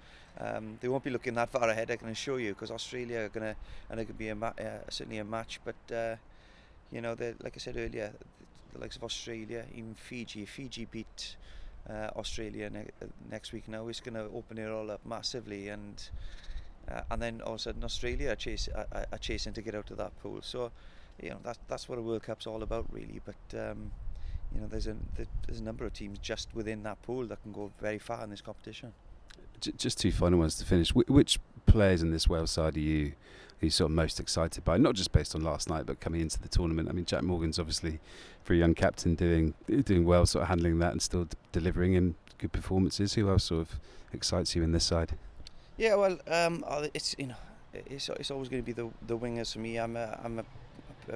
They won't be looking that far ahead, I can assure you, because Australia are going to, and it could be certainly a match. But like I said earlier, the likes of Australia, even Fiji beat Australia next week now, it's going to open it all up massively, and then all of a sudden Australia are chasing to get out of that pool. So that's what a World Cup's all about, really. But there's a number of teams just within that pool that can go very far in this competition. Just two final ones to finish. Which players in this Wales side are you sort of most excited by? Not just based on last night, but coming into the tournament. I mean, Jack Morgan's obviously, for a young captain, doing well, sort of handling that and still delivering in good performances. Who else sort of excites you in this side? Yeah, well, it's always going to be the wingers for me. I'm a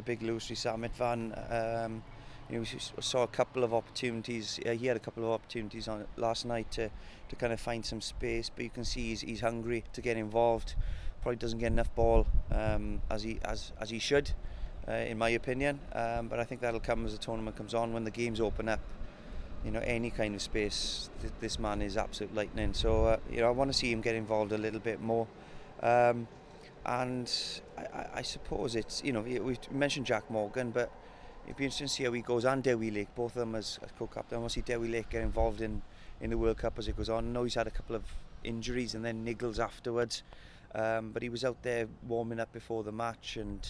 big Louis Rees-Zammit fan. We saw a couple of opportunities. He had a couple of opportunities on last night to kind of find some space, but you can see he's hungry to get involved. Probably doesn't get enough ball as he should, in my opinion. But I think that'll come as the tournament comes on, when the games open up. Any kind of space, this man is absolute lightning. So I want to see him get involved a little bit more. And I suppose it's we mentioned Jack Morgan, but it'd be interesting to see how he goes, and Dewi Lake, both of them as co-captain. We'll see Dewi Lake get involved in the World Cup as it goes on. I know he's had a couple of injuries and then niggles afterwards, but he was out there warming up before the match and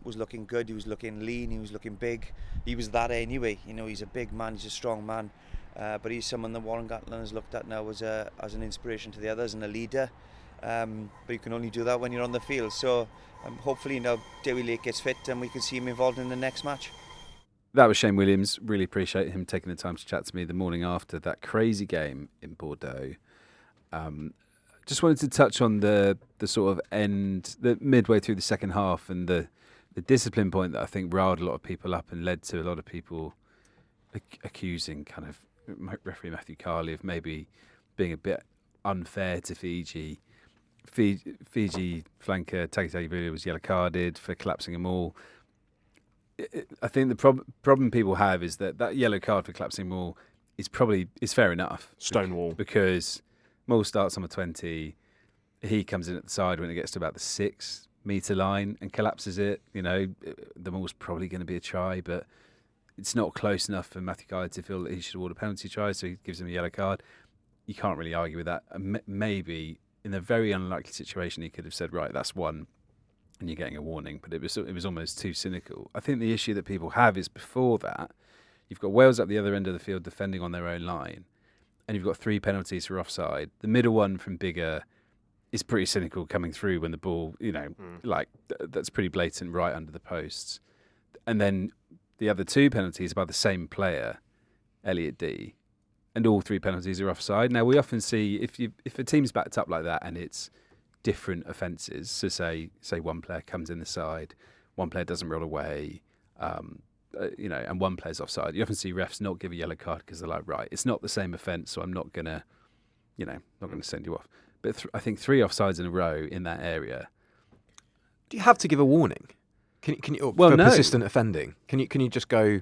was looking good. He was looking lean, he was looking big. He was that anyway, you know, he's a big man, he's a strong man, but he's someone that Warren Gatland has looked at now as an inspiration to the others and a leader. But you can only do that when you're on the field. So hopefully now Dewi Lake gets fit and we can see him involved in the next match. That was Shane Williams. Really appreciate him taking the time to chat to me the morning after that crazy game in Bordeaux. Just wanted to touch on the sort of the midway through the second half and the discipline point that I think riled a lot of people up and led to a lot of people accusing kind of referee Matthew Carley of maybe being a bit unfair to Fiji. Fiji flanker Tagitabula was yellow carded for collapsing a maul. I think the problem people have is that yellow card for collapsing maul is fair enough. Stonewall. Because maul starts on the 20, he comes in at the side when it gets to about the 6 metre line and collapses it. You know, the maul's probably going to be a try, but it's not close enough for Matthew Carley to feel that he should award a penalty try, so he gives him a yellow card. You can't really argue with that. Maybe in a very unlikely situation, he could have said, right, that's one, and you're getting a warning. But it was almost too cynical. I think the issue that people have is before that, you've got Wales up the other end of the field defending on their own line, and you've got 3 penalties for offside. The middle one from Bigger is pretty cynical coming through when the ball, you know, that's pretty blatant right under the posts. And then the other 2 penalties by the same player, Elliot D, and all 3 penalties are offside. Now, we often see if a team's backed up like that and it's different offences, so say one player comes in the side, one player doesn't roll away, you know, and one player's offside, you often see refs not give a yellow card because they're like, right, it's not the same offence, so I'm not going to, you know, not going to send you off. But I think 3 offsides in a row in that area. Do you have to give a warning? Can you Well, no. persistent offending? Can you just go,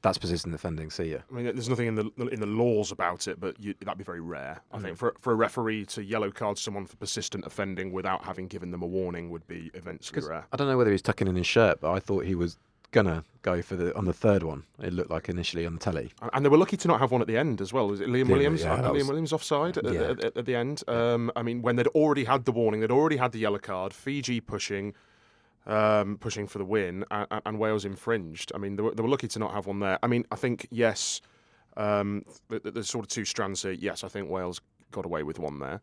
that's persistent offending, see ya? I mean, there's nothing in the laws about it, but that'd be very rare. I think for a referee to yellow card someone for persistent offending without having given them a warning would be immensely rare. I don't know whether he's tucking in his shirt, but I thought he was gonna go for on the third one. It looked like initially on the telly, and they were lucky to not have one at the end as well. Was it Liam Williams? Yeah, Liam Williams offside at the end. I mean, when they'd already had the warning, they'd already had the yellow card. Fiji pushing for the win, and Wales infringed. I mean, they were lucky to not have one there. I mean, I think yes, there's sort of 2 strands here. Yes, I think Wales got away with one there,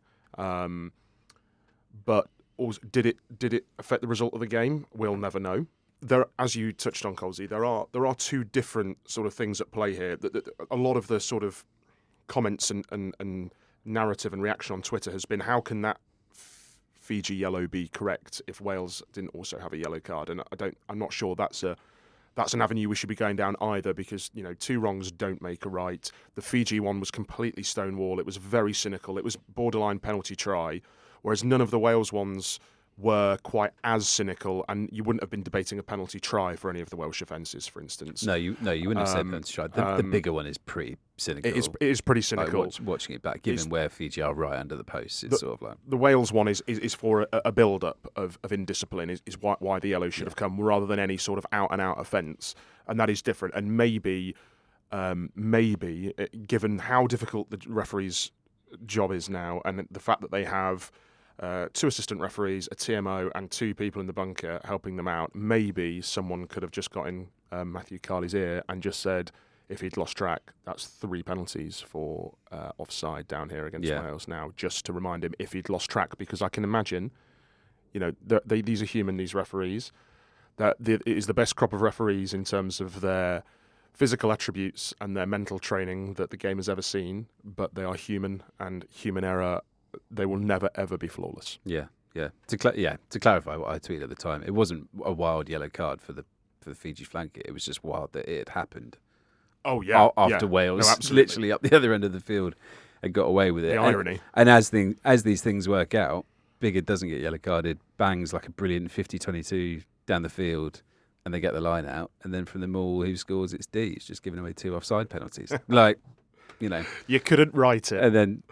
but also, did it affect the result of the game? We'll never know. There, as you touched on, Colsey, there are 2 different sort of things at play here. A lot of the sort of comments and narrative and reaction on Twitter has been, how can that Fiji yellow be correct if Wales didn't also have a yellow card? And I'm not sure that's an avenue we should be going down either, because, you know, 2 wrongs don't make a right. The Fiji one was completely stonewall. It was very cynical. It was borderline penalty try, whereas none of the Wales ones were quite as cynical, and you wouldn't have been debating a penalty try for any of the Welsh offences, for instance. No, you wouldn't have said penalty try. The bigger one is pretty cynical. It is pretty cynical. Like watching it back, given where Fiji are right under the posts, it's sort of like... The Wales one is for a build-up of indiscipline, is why the yellow should have come, rather than any sort of out-and-out offence, and that is different. And maybe, given how difficult the referee's job is now, and the fact that they have 2 assistant referees, a TMO, and 2 people in the bunker helping them out, maybe someone could have just got in Matthew Carley's ear and just said, if he'd lost track, that's 3 penalties for offside down here against Wales now, just to remind him if he'd lost track, because I can imagine, you know, these are human, these referees, that it is the best crop of referees in terms of their physical attributes and their mental training that the game has ever seen, but they are human, and human error, they will never ever be flawless. Yeah. To clarify what I tweeted at the time, it wasn't a wild yellow card for the Fiji flanker. It was just wild that it had happened. Oh yeah. After Wales, literally up the other end of the field, and got away with it. The irony. And as these things work out, Bigger doesn't get yellow carded, bangs like a brilliant 50-22 down the field, and they get the line out. And then from the maul, who scores? It's D. It's just giving away 2 offside penalties. Like, you know. You couldn't write it. And then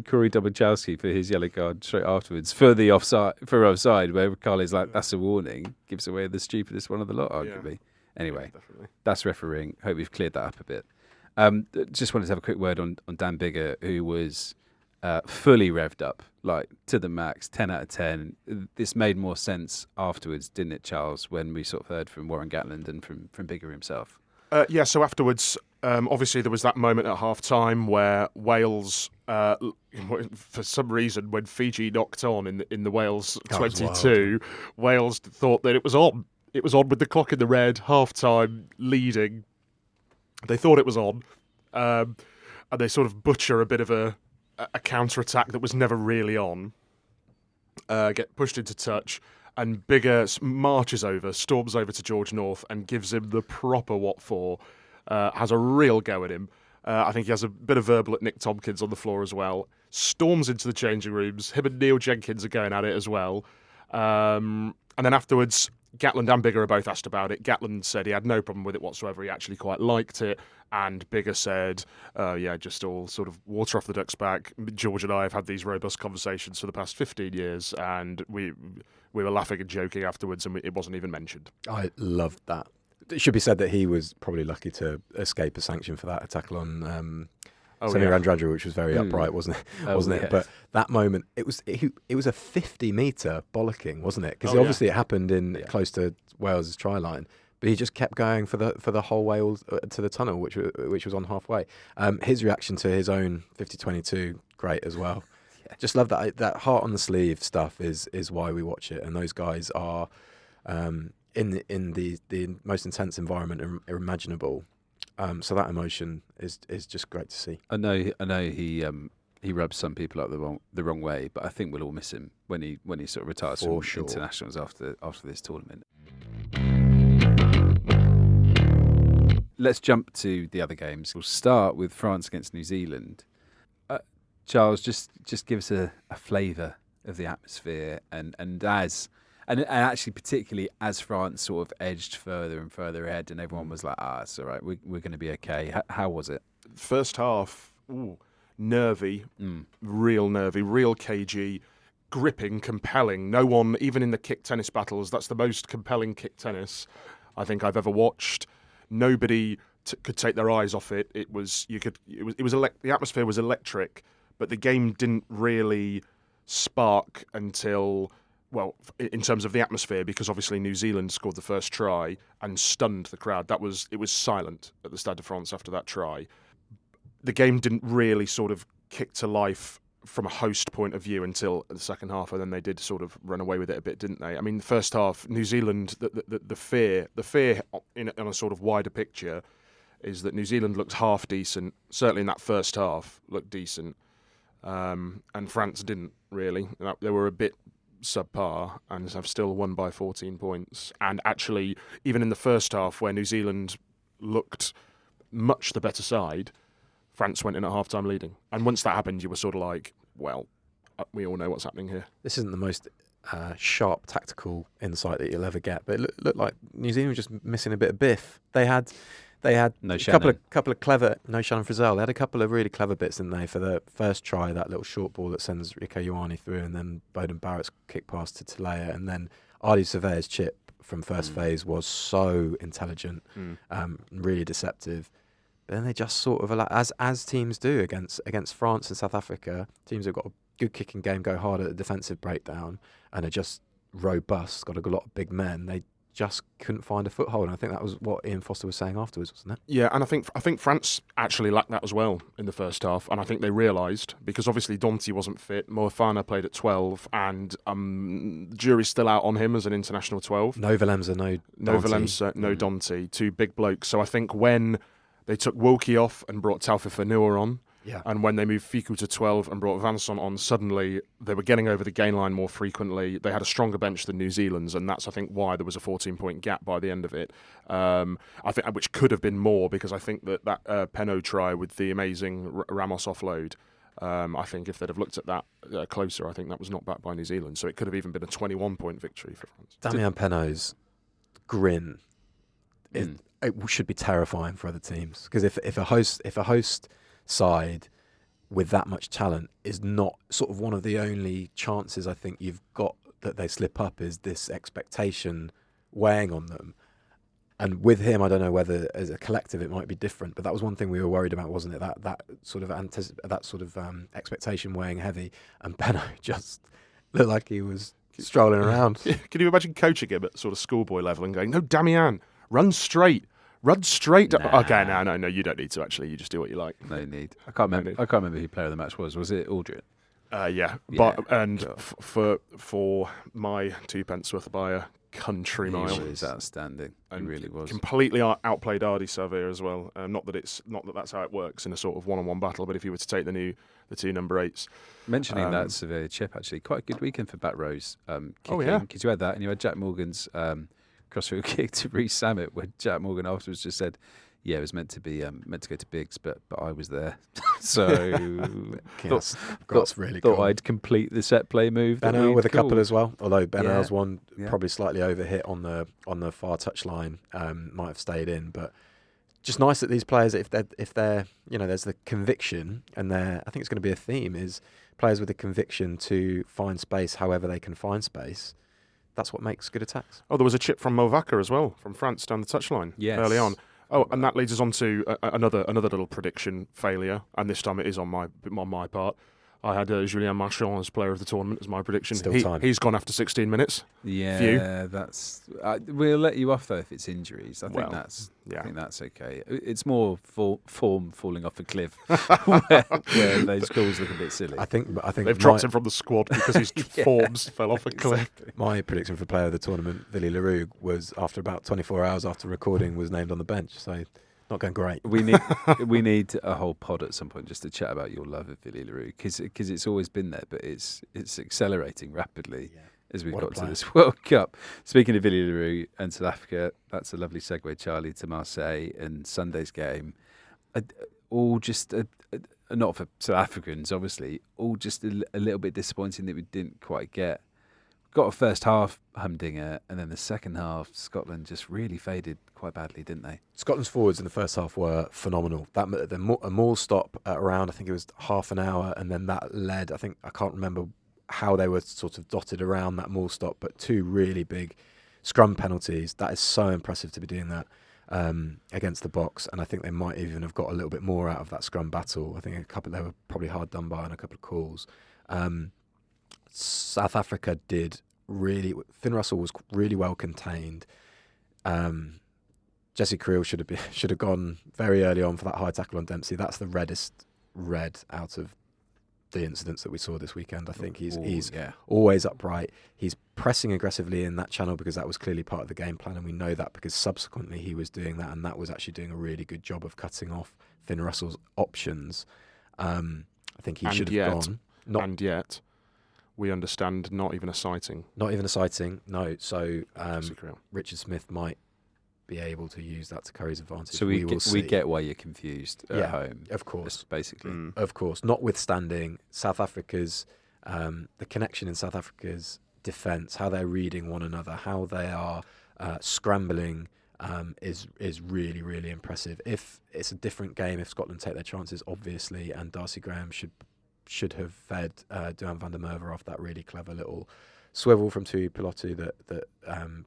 Corey Dobachowski for his yellow card straight afterwards for the offside, where Carly's like, that's a warning, gives away the stupidest one of the lot, arguably. Anyway, Definitely. that's refereeing. Hope we've cleared that up a bit. Just wanted to have a quick word on Dan Biggar, who was fully revved up, like to the max, 10 out of 10. This made more sense afterwards, didn't it, Charles, when we sort of heard from Warren Gatland and from Biggar himself? So afterwards, obviously there was that moment at half-time where Wales, for some reason, when Fiji knocked on in the Wales 22, Wales thought that it was on. It was on with the clock in the red, half-time, leading. They thought it was on, and they sort of butcher a bit of a counter-attack that was never really on, get pushed into touch, and Biggar marches over, storms over to George North and gives him the proper what for, has a real go at him. I think he has a bit of verbal at Nick Tompkins on the floor as well, storms into the changing rooms, him and Neil Jenkins are going at it as well. And then afterwards, Gatland and Biggar are both asked about it. Gatland said he had no problem with it whatsoever. He actually quite liked it. And Biggar said, just all sort of water off the duck's back. George and I have had these robust conversations for the past 15 years, and we were laughing and joking afterwards, and it wasn't even mentioned. I loved that. It should be said that he was probably lucky to escape a sanction for that tackle on Randrandra, which was very upright, wasn't it? Yes. But that moment, it was a 50-metre bollocking, wasn't it? Because obviously it happened in close to Wales' try line, but he just kept going for the whole way to the tunnel, which was on halfway. His reaction to his own 50-22, great as well. Just love that heart on the sleeve stuff is why we watch it, and those guys are in the most intense environment imaginable. So that emotion is just great to see. I know he rubs some people up the wrong way, but I think we'll all miss him when he sort of retires from internationals after this tournament. Let's jump to the other games. We'll start with France against New Zealand. Charles, just give us a flavour of the atmosphere and actually particularly as France sort of edged further and further ahead, and everyone was like, it's all right, we're going to be okay. How was it? First half, nervy, real nervy, real cagey, gripping, compelling. No one, even in the kick tennis battles, that's the most compelling kick tennis I think I've ever watched. Nobody could take their eyes off it. The atmosphere was electric, but the game didn't really spark until, well, in terms of the atmosphere, because obviously New Zealand scored the first try and stunned the crowd. It was silent at the Stade de France after that try. The game didn't really sort of kick to life from a host point of view until the second half, and then they did sort of run away with it a bit, didn't they? I mean, the first half, New Zealand, the fear in a sort of wider picture is that New Zealand looked half decent, certainly in that first half, looked decent, and France didn't really. They were a bit subpar and have still won by 14 points. And actually, even in the first half, where New Zealand looked much the better side, France went in at half-time leading. And once that happened, you were sort of like, well, we all know what's happening here. This isn't the most sharp tactical insight that you'll ever get, but it looked like New Zealand were just missing a bit of biff. They had no a couple of clever, no Shannon Frizzell. They had a couple of really clever bits, didn't they? For the first try, that little short ball that sends Rieko Ioane through, and then Bowden Barrett's kick pass to Talea, and then Ardie Surveyor's chip from first phase was so intelligent, really deceptive. But then they just sort of, as teams do against France and South Africa, teams have got a good kicking game, go hard at the defensive breakdown, and are just robust, got a lot of big men. They just couldn't find a foothold, and I think that was what Ian Foster was saying afterwards, wasn't it? Yeah, and I think France actually lacked that as well in the first half, and I think they realised, because obviously Donty wasn't fit, Moefana played at 12, and the jury's still out on him as an international 12. No Valemza, no Donty, two big blokes. So I think when they took Wilkie off and brought Taufifa Noor on, and when they moved Fiku to 12 and brought Vincent on, suddenly they were getting over the gain line more frequently. They had a stronger bench than New Zealand's, and that's, I think, why there was a 14-point gap by the end of it. I think, which could have been more, because I think that Penaud try with the amazing Ramos offload, I think if they'd have looked at that closer, I think that was not backed by New Zealand. So it could have even been a 21-point victory for France. Damian Penaud's grin, it should be terrifying for other teams, because if a host side with that much talent is not sort of one of the only chances I think you've got that they slip up, is this expectation weighing on them. And with him, I don't know whether as a collective it might be different, but that was one thing we were worried about, wasn't it? That sort of expectation weighing heavy, and Benno just looked like he was strolling around. Can you imagine coaching him at sort of schoolboy level and going, "No, Damian, run straight." Nah. Okay, no, you don't need to actually. You just do what you like. No need. I can't remember who player of the match was. Was it Aldrin? For my 2 pence worth of buyer, country mile. He was outstanding. He really was. Completely outplayed Ardi Savir as well. Not that that's how it works in a sort of one-on-one battle, but if you were to take the two number 8s. Mentioning that Savir chip, actually, quite a good weekend for back rows. Kicking, because you had that, and you had Jack Morgan's crossfield kick to Reece Samet, where Jack Morgan afterwards just said, "Yeah, it was meant to go to Biggs, but I was there." So That's really thought cool. I'd complete the set play move. Benno with a couple called. as well, although Benno's one Yeah. probably slightly overhit on the far touchline, might have stayed in, but just nice that these players, if they're there's the conviction, and I think it's going to be a theme, is players with the conviction to find space however they can find space. That's what makes good attacks. Oh, there was a chip from Movaca as well, from France down the touchline early on. Oh, and that leads us on to another little prediction failure, and this time it is on my part. I had Julien Marchand as player of the tournament as my prediction. Still time. He's gone after 16 minutes. Yeah, that's. We'll let you off though if it's injuries. I think that's okay. It's more form falling off a cliff where those calls look a bit silly. I think They've dropped him from the squad because his forms fell off a cliff. My prediction for player of the tournament, Villy Leroux, was after about 24 hours after recording, was named on the bench. So not going great. We need a whole pod at some point just to chat about your love of Villy Leroux, because it's always been there, but it's accelerating rapidly as we've got to this World Cup. Speaking of Villy Leroux and South Africa, that's a lovely segue, Charlie, to Marseille and Sunday's game. All just not for South Africans, obviously. All just a little bit disappointing that we didn't quite get. Got a first half humdinger, and then the second half, Scotland just really faded quite badly, didn't they? Scotland's forwards in the first half were phenomenal. A maul stop at around, I think it was half an hour, and then that led, I can't remember how they were sort of dotted around that maul stop, but 2 really big scrum penalties. That is so impressive to be doing that against the Boks, and I think they might even have got a little bit more out of that scrum battle. I think they were probably hard done by on a couple of calls. South Africa did really. Finn Russell was really well contained. Jesse Creel should have gone very early on for that high tackle on Dempsey. That's the reddest red out of the incidents that we saw this weekend. I think he's always upright. He's pressing aggressively in that channel because that was clearly part of the game plan, and we know that because subsequently he was doing that, and that was actually doing a really good job of cutting off Finn Russell's options. I think he should have gone. And yet, we understand not even a sighting. Not even a sighting, no. So Richard Smith might be able to use that to Curry's advantage. So we get why you're confused at home. Of course. Basically. Of course. Notwithstanding South Africa's, the connection in South Africa's defence, how they're reading one another, how they are scrambling is really, really impressive. If it's a different game, if Scotland take their chances, obviously, and Darcy Graham should have fed Duhan van der Merwe off that really clever little swivel from Tui Pilotu that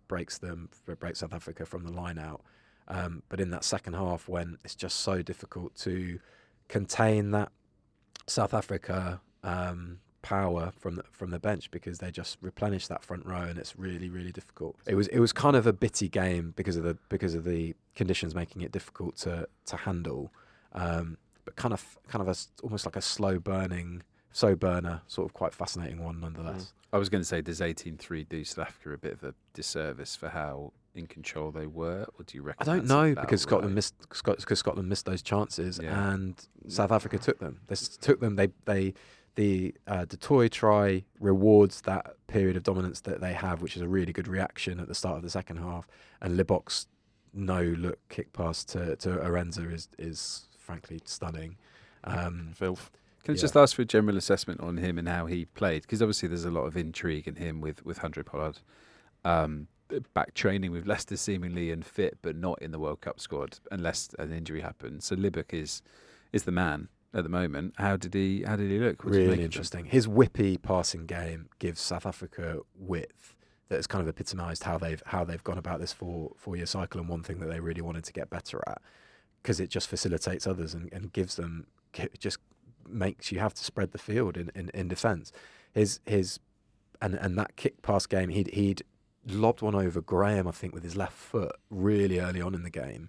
breaks South Africa from the line out. But in that second half, when it's just so difficult to contain that South Africa power from the bench, because they just replenish that front row, and it's really, really difficult. It was kind of a bitty game because of the conditions making it difficult to handle. But kind of almost like a slow burner, sort of quite fascinating one nonetheless. I was going to say, does 18-3 do South Africa a bit of a disservice for how in control they were, or do you reckon? I don't know, because Scotland missed those chances, and South Africa took them. They took them. The Du Toit try rewards that period of dominance that they have, which is a really good reaction at the start of the second half. And Libbok's no-look kick pass to Arenza is frankly stunning. Filth. Can I just ask for a general assessment on him and how he played? Because obviously there's a lot of intrigue in him with Handré Pollard. Back training with Leicester seemingly and fit, but not in the World Cup squad unless an injury happens. So Libbok is the man at the moment. How did he look? What did you make Really of him? interesting. His whippy passing game gives South Africa width that has kind of epitomised how they've gone about this 4-year cycle, and one thing that they really wanted to get better at, because it just facilitates others and gives them, just makes you have to spread the field in defence. His and that kick pass game, he'd lobbed one over Graham, I think, with his left foot really early on in the game.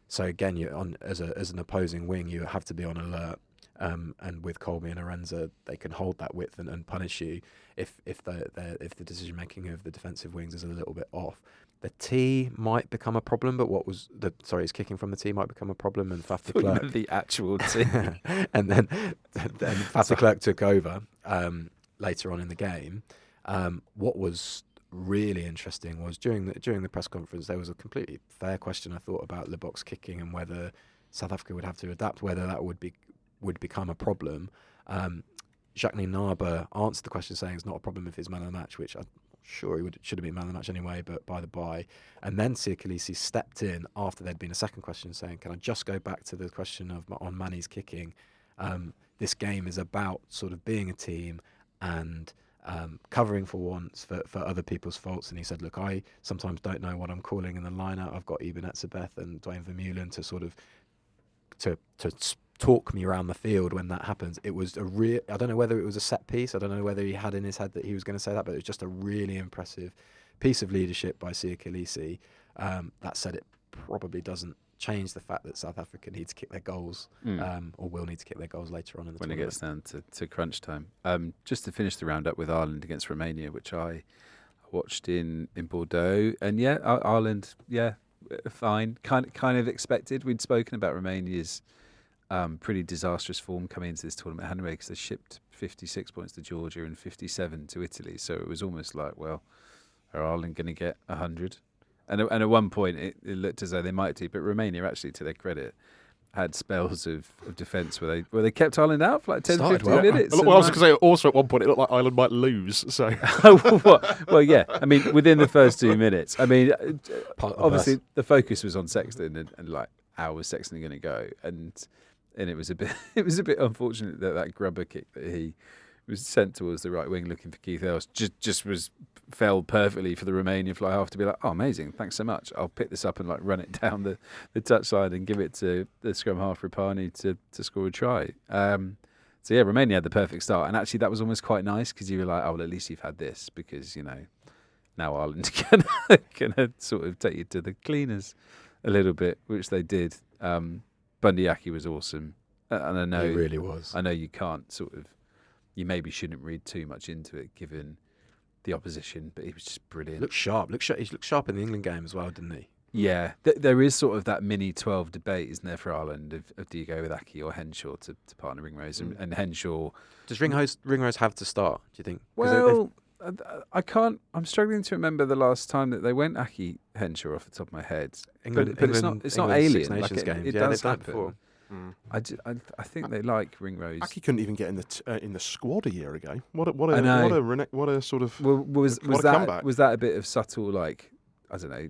So again, you as an opposing wing, you have to be on alert. And with Colby and Arenza, they can hold that width and punish you if the decision making of the defensive wings is a little bit off. The tee might become a problem, but his kicking from the tee might become a problem, and Faf de Klerk, The actual tee. and then Faf de Klerk took over later on in the game. What was really interesting was during the press conference, there was a completely fair question, I thought, about Libbok's kicking and whether South Africa would have to adapt, whether that would become a problem. Jacques Naba answered the question saying it's not a problem if he's man of the match, which I'm sure should have been man of the match anyway, but by the by. And then Siya Kolisi stepped in after there'd been a second question saying, can I just go back to the question on Manny's kicking? This game is about sort of being a team and covering for once for other people's faults. And he said, look, I sometimes don't know what I'm calling in the line-out. I've got Eben Etzebeth and Dwayne Vermeulen to sort of to talk me around the field when that happens. It was I don't know whether it was a set piece. I don't know whether he had in his head that he was going to say that, but it was just a really impressive piece of leadership by Siya Kolisi. That said, it probably doesn't change the fact that South Africa need to kick their goals, or will need to kick their goals later on in the when tournament. it gets down to crunch time. Just to finish the roundup with Ireland against Romania, which I watched in Bordeaux, and Ireland, fine, kind of expected. We'd spoken about Romania's pretty disastrous form coming into this tournament, hadn't we? Because they shipped 56 points to Georgia and 57 to Italy, so it was almost like, well, are Ireland going to get 100? And at one point it looked as though they might do, but Romania, actually, to their credit, had spells of defence where they kept Ireland out for like 10, 15 minutes. Well, I was going to say, also at one point it looked like Ireland might lose. So, well, yeah. I mean, within the first 2 minutes. I mean, obviously the focus was on Sexton and like how was Sexton going to go, and it was a bit unfortunate that grubber kick that he was sent towards the right wing looking for Keith Ellis just fell perfectly for the Romanian fly half to be like, oh, amazing, thanks so much. I'll pick this up and like run it down the touchline and give it to the scrum half Rapani to score a try. So yeah, Romania had the perfect start, and actually that was almost quite nice because you were like, oh, well, at least you've had this, because now Ireland can sort of take you to the cleaners a little bit, which they did. Bundy Aki was awesome, and I know he really was. I know you can't you maybe shouldn't read too much into it given the opposition, but he was just brilliant. Looked sharp. He looked sharp in the England game as well, didn't he? Yeah, there is sort of that mini 12 debate, isn't there, for Ireland, of do you go with Aki or Henshaw to partner Ringrose, and Henshaw. Does Ringrose have to start, do you think? Well, I'm struggling to remember the last time that they went Aki Henshaw off the top of my head. But it's not alien. Six Nations games. It yeah, does they've done it happen. before. I think they like Ringrose. Aki couldn't even get in the squad a year ago. What a sort of was comeback. that a bit of subtle, like, I don't know,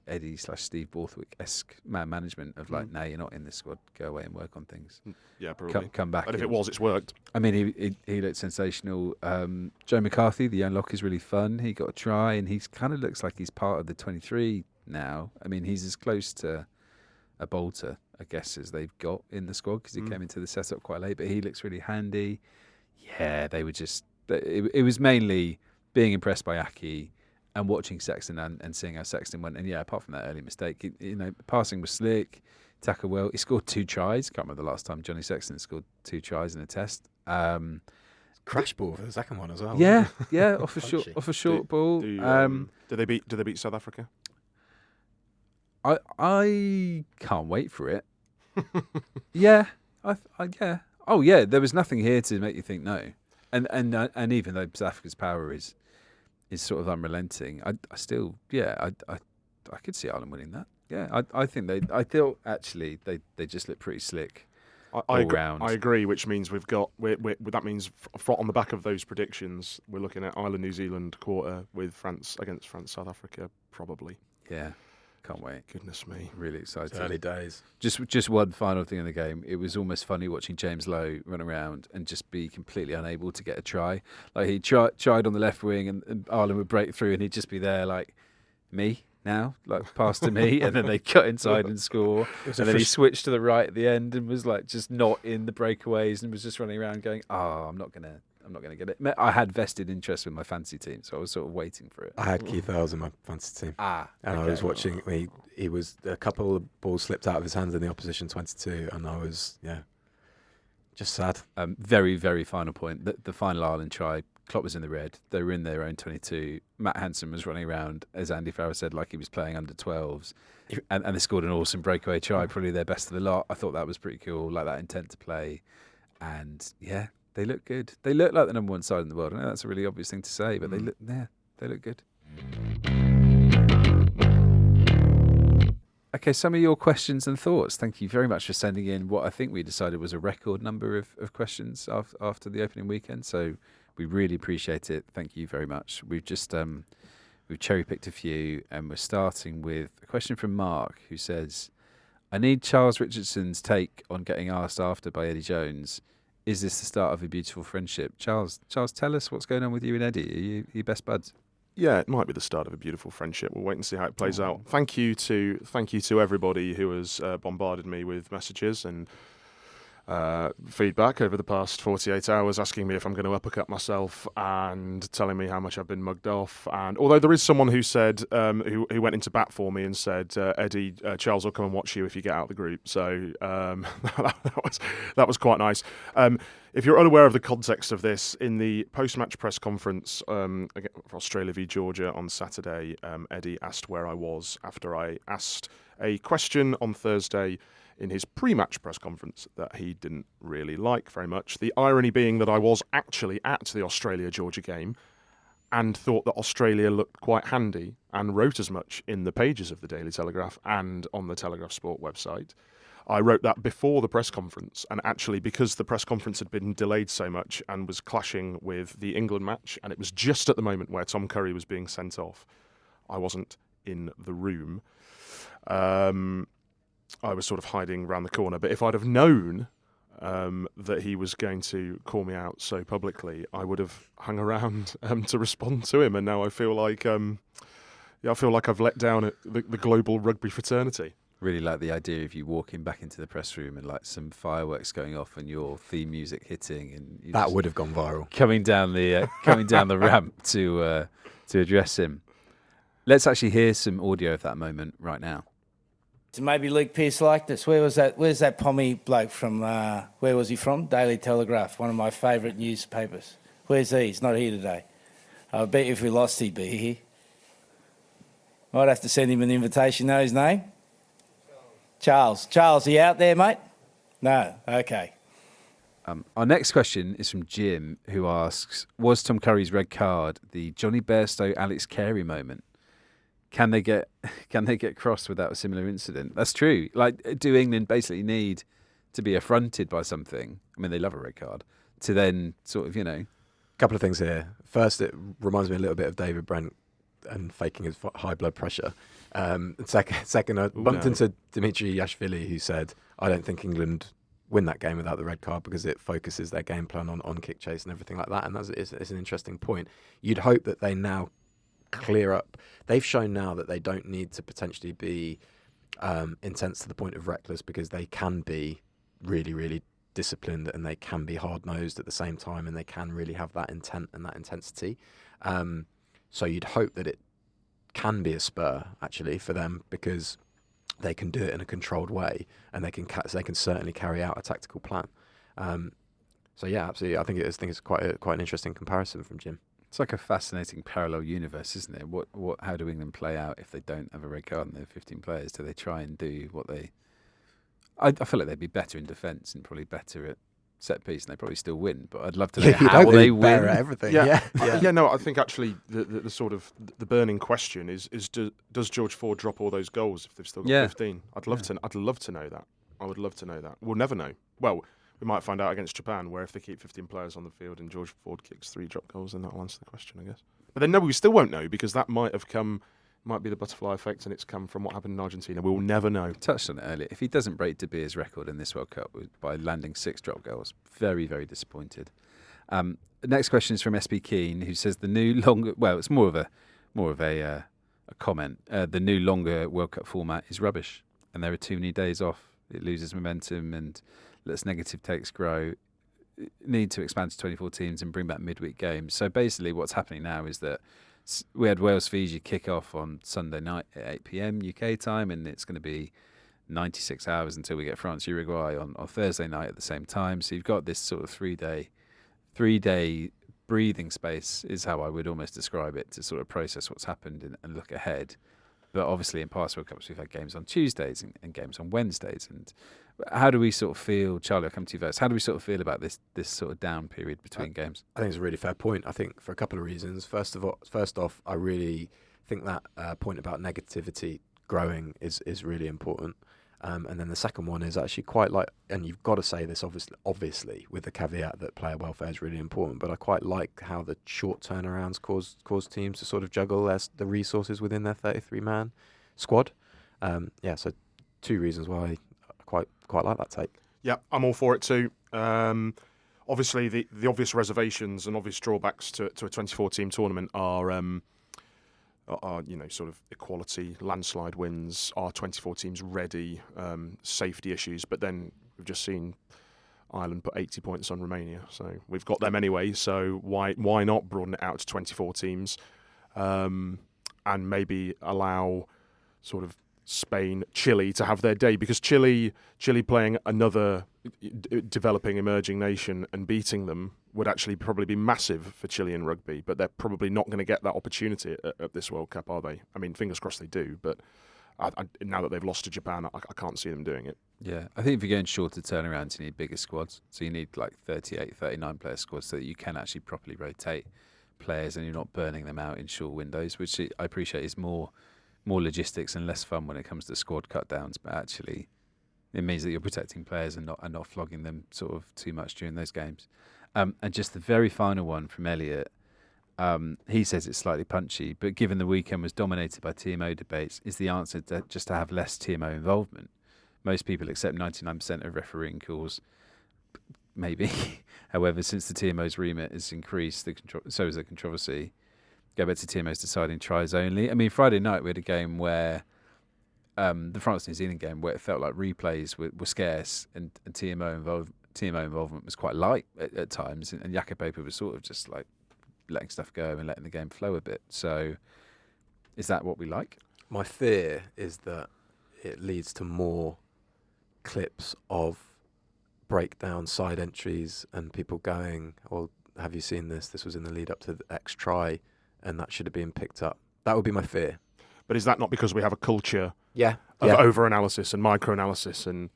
Eddie/Steve Borthwick-esque man management of like, no, you're not in this squad, go away and work on things. Yeah, probably. Come back. But if it was, it's worked. I mean, he looked sensational. Joe McCarthy, the young lock, is really fun. He got a try, and he kind of looks like he's part of the 23 now. I mean, he's as close to a bolter, I guess, as they've got in the squad, because he came into the setup quite late, but he looks really handy. Yeah, they were just... It was mainly being impressed by Aki and watching Sexton and seeing how Sexton went. And yeah, apart from that early mistake, passing was slick, tackle well. He scored 2 tries. Can't remember the last time Johnny Sexton scored 2 tries in a test. Crash ball for the second one as well. Yeah, off a short ball. Did they beat South Africa? I can't wait for it. Yeah, yeah. Oh yeah, there was nothing here to make you think no. And even though South Africa's power is sort of unrelenting, I still, I could see Ireland winning that. Yeah, I think I feel actually they just look pretty slick. I agree, which means that means on the back of those predictions, we're looking at Ireland New Zealand quarter with France against France South Africa probably. Yeah. Can't wait. Goodness me. Really excited. It's early days. Just one final thing in the game. It was almost funny watching James Lowe run around and just be completely unable to get a try. Like he tried on the left wing and Ireland would break through and he'd just be there like, me now? Like pass to me, and then they cut inside and score. And then he switched to the right at the end and was like just not in the breakaways and was just running around going, I'm not gonna get it. I had vested interest with my fantasy team, so I was sort of waiting for it. I had Keith Earls in my fantasy team. And I was watching. He was a couple of balls slipped out of his hands in the opposition 22, and I was just sad. Very, very final point. The final Ireland try. Klopp was in the red. They were in their own 22. Matt Hansen was running around, as Andy Farrell said, like he was playing under 12s. And they scored an awesome breakaway try, probably their best of the lot. I thought that was pretty cool, like that intent to play. And yeah, they look good. They look like the number one side in the world. I know that's a really obvious thing to say, but they look good. Okay, some of your questions and thoughts. Thank you very much for sending in what I think we decided was a record number of questions after the opening weekend. So we really appreciate it. Thank you very much. We've just we've cherry picked a few, and we're starting with a question from Mark, who says, "I need Charles Richardson's take on getting asked after by Eddie Jones. Is this the start of a beautiful friendship?" Charles, tell us what's going on with you and Eddie. Are you best buds? Yeah, it might be the start of a beautiful friendship. We'll wait and see how it plays out. Thank you to everybody who has bombarded me with messages and feedback over the past 48 hours, asking me if I'm going to uppercut myself and telling me how much I've been mugged off. And although there is someone who said who went into bat for me and said, Eddie, Charles will come and watch you if you get out of the group. So that was quite nice. If you're unaware of the context of this, in the post-match press conference for Australia v Georgia on Saturday, Eddie asked where I was after I asked a question on Thursday in his pre-match press conference that he didn't really like very much. The irony being that I was actually at the Australia-Georgia game and thought that Australia looked quite handy and wrote as much in the pages of the Daily Telegraph and on the Telegraph Sport website. I wrote that before the press conference, and actually because the press conference had been delayed so much and was clashing with the England match, and it was just at the moment where Tom Curry was being sent off, I wasn't in the room. I was sort of hiding around the corner. But if I'd have known that he was going to call me out so publicly, I would have hung around to respond to him. And now I feel like I've let down the global rugby fraternity. Really like the idea of you walking back into the press room and like some fireworks going off and your theme music hitting, and you That would have gone viral. coming down the ramp to address him. Let's actually hear some audio of that moment right now. So maybe Luke Pearce liked us. Where's that Pommy bloke from? Where was he from? Daily Telegraph, one of my favourite newspapers. Where's he? He's not here today. I bet if we lost, he'd be here. Might have to send him an invitation. Know his name? Charles. Charles, are you out there, mate? No. Okay. Our next question is from Jim, who asks, "Was Tom Curry's red card the Johnny Bairstow, Alex Carey moment? Can they get crossed without a similar incident?" That's true. Like, do England basically need to be affronted by something? I mean, they love a red card to then sort of, A couple of things here. First, it reminds me a little bit of David Brent and faking his high blood pressure. Second, I bumped into Dimitri Yashvili, who said, "I don't think England win that game without the red card because it focuses their game plan on kick chase and everything like that." And it's an interesting point. You'd hope that they now clear up. They've shown now that they don't need to potentially be intense to the point of reckless, because they can be really, really disciplined and they can be hard-nosed at the same time, and they can really have that intent and that intensity. So you'd hope that it can be a spur actually for them, because they can do it in a controlled way, and they can certainly carry out a tactical plan. So yeah, absolutely. I think it's quite an interesting comparison from Jim. it's like a fascinating parallel universe, isn't it? How do England play out if they don't have a red card and they have 15 players? Do they try and do what they? I feel like they'd be better in defence and probably better at set piece, and they probably still win. But I'd love to know how they win. At everything. No, I think actually the sort of the burning question is does George Ford drop all those goals if they've still got 15? I'd love to know that. I would love to know that. We'll never know. Well, we might find out against Japan, where if they keep 15 players on the field and George Ford kicks 3 drop goals, then that'll answer the question, I guess. But then no, we still won't know, because that might have come might be the butterfly effect, and it's come from what happened in Argentina. We'll never know. Touched on it earlier. If he doesn't break De Beer's record in this World Cup by landing 6 drop goals, very, very disappointed. The next question is from SB Keane, who says the new longer. Well, it's more of a comment. The new longer World Cup format is rubbish, and there are too many days off. It loses momentum and lets negative takes grow. Need to expand to 24 teams and bring back midweek games. So basically, what's happening now is that we had Wales-Fiji kick off on Sunday night at 8 p.m. UK time, and it's going to be 96 hours until we get France-Uruguay on Thursday night at the same time. So you've got this sort of three-day breathing space, is how I would almost describe it, to sort of process what's happened and look ahead. But obviously in past World Cups we've had games on Tuesdays and games on Wednesdays. And how do we sort of feel, Charlie, I'll come to you first, how do we sort of feel about this sort of down period between games? I think it's a really fair point. I think for a couple of reasons. First off, I really think that point about negativity growing is really important. And then the second one is actually quite like, and you've got to say this obviously with the caveat that player welfare is really important, but I quite like how the short turnarounds cause teams to sort of juggle the resources within their 33-man squad. So 2 reasons why I quite like that take. Yeah, I'm all for it too. Obviously, the obvious reservations and obvious drawbacks to a 24-team tournament are sort of equality, landslide wins, are 24 teams ready, safety issues. But then we've just seen Ireland put 80 points on Romania, so we've got them anyway. So why not broaden it out to 24 teams, and maybe allow sort of Spain, Chile to have their day, because Chile playing another developing, emerging nation and beating them would actually probably be massive for Chilean rugby, but they're probably not going to get that opportunity at this World Cup, are they? I mean, fingers crossed they do, but now that they've lost to Japan, I can't see them doing it. Yeah, I think if you're going shorter turnarounds, you need bigger squads. So you need like 38, 39 player squads so that you can actually properly rotate players and you're not burning them out in short windows, which I appreciate is more logistics and less fun when it comes to squad cut downs, but actually it means that you're protecting players and not flogging them sort of too much during those games. And just the very final one from Elliot, he says it's slightly punchy, but given the weekend was dominated by TMO debates, is the answer just to have less TMO involvement? Most people accept 99% of refereeing calls, maybe. However, since the TMO's remit has increased, so has the controversy. Go back to TMO's deciding tries only. I mean, Friday night we had a game where the France-New Zealand game where it felt like replays were scarce and TMO involvement was quite light at times, and Jakob was sort of just like letting stuff go and letting the game flow a bit. So is that what we like? My fear is that it leads to more clips of breakdown side entries and people going, well, have you seen this? This was in the lead up to the X try and that should have been picked up. That would be my fear. But is that not because we have a culture of over-analysis and micro-analysis and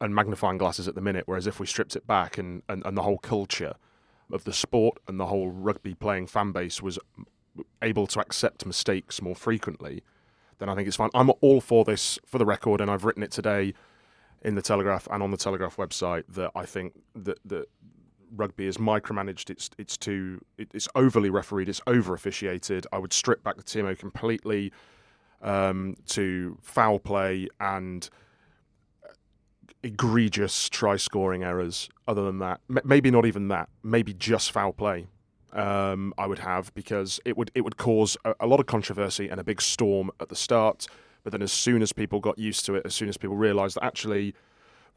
magnifying glasses at the minute, whereas if we stripped it back and the whole culture of the sport and the whole rugby playing fan base was able to accept mistakes more frequently, then I think it's fine. I'm all for this, for the record, and I've written it today in the Telegraph and on the Telegraph website, that I think that rugby is micromanaged, it's overly refereed, it's over officiated. I would strip back the TMO completely to foul play and egregious try scoring errors. Other than that, maybe not even that, maybe just foul play. I would have, because it would cause a lot of controversy and a big storm at the start. But then as soon as people got used to it, as soon as people realised that actually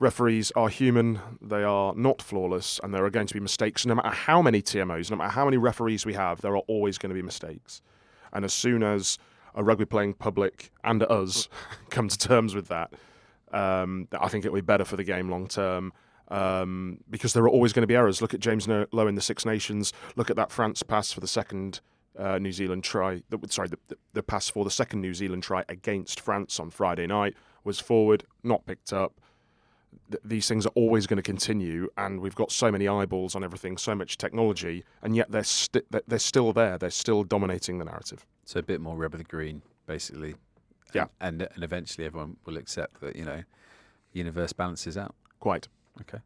referees are human, they are not flawless, and there are going to be mistakes. No matter how many TMOs, no matter how many referees we have, there are always going to be mistakes. And as soon as a rugby playing public and us come to terms with that, I think it will be better for the game long term, because there are always going to be errors. Look at James Lowe in the Six Nations. Look at that France pass for the second New Zealand try. The pass for the second New Zealand try against France on Friday night was forward, not picked up. These things are always going to continue, and we've got so many eyeballs on everything, so much technology, and yet they're still there. They're still dominating the narrative. So a bit more rubber the green, basically. Yeah. And eventually everyone will accept that, universe balances out. Quite. Okay.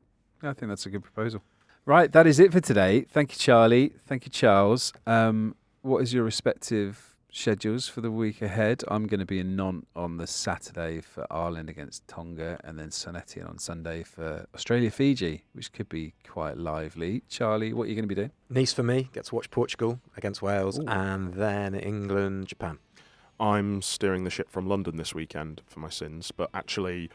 Yeah, I think that's a good proposal. Right, that is it for today. Thank you, Charlie. Thank you, Charles. What is your respective schedules for the week ahead. I'm going to be in Nantes on the Saturday for Ireland against Tonga, and then Saint-Etienne on Sunday for Australia-Fiji, which could be quite lively. Charlie, what are you going to be doing? Nice for me. Get to watch Portugal against Wales, Ooh. and then England, Japan. I'm steering the ship from London this weekend for my sins, but actually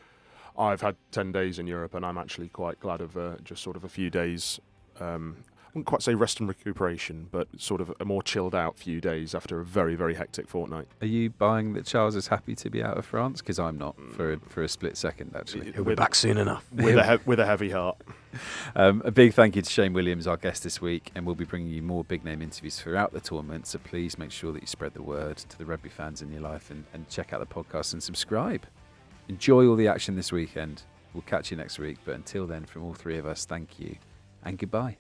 I've had 10 days in Europe, and I'm actually quite glad of just sort of a few days. I wouldn't quite say rest and recuperation, but sort of a more chilled out few days after a very, very hectic fortnight. Are you buying that Charles is happy to be out of France? Because I'm not for a split second, actually. He'll be back soon enough. With a heavy heart. A big thank you to Shane Williams, our guest this week, and we'll be bringing you more big name interviews throughout the tournament, so please make sure that you spread the word to the rugby fans in your life and check out the podcast and subscribe. Enjoy all the action this weekend. We'll catch you next week, but until then, from all three of us, thank you and goodbye.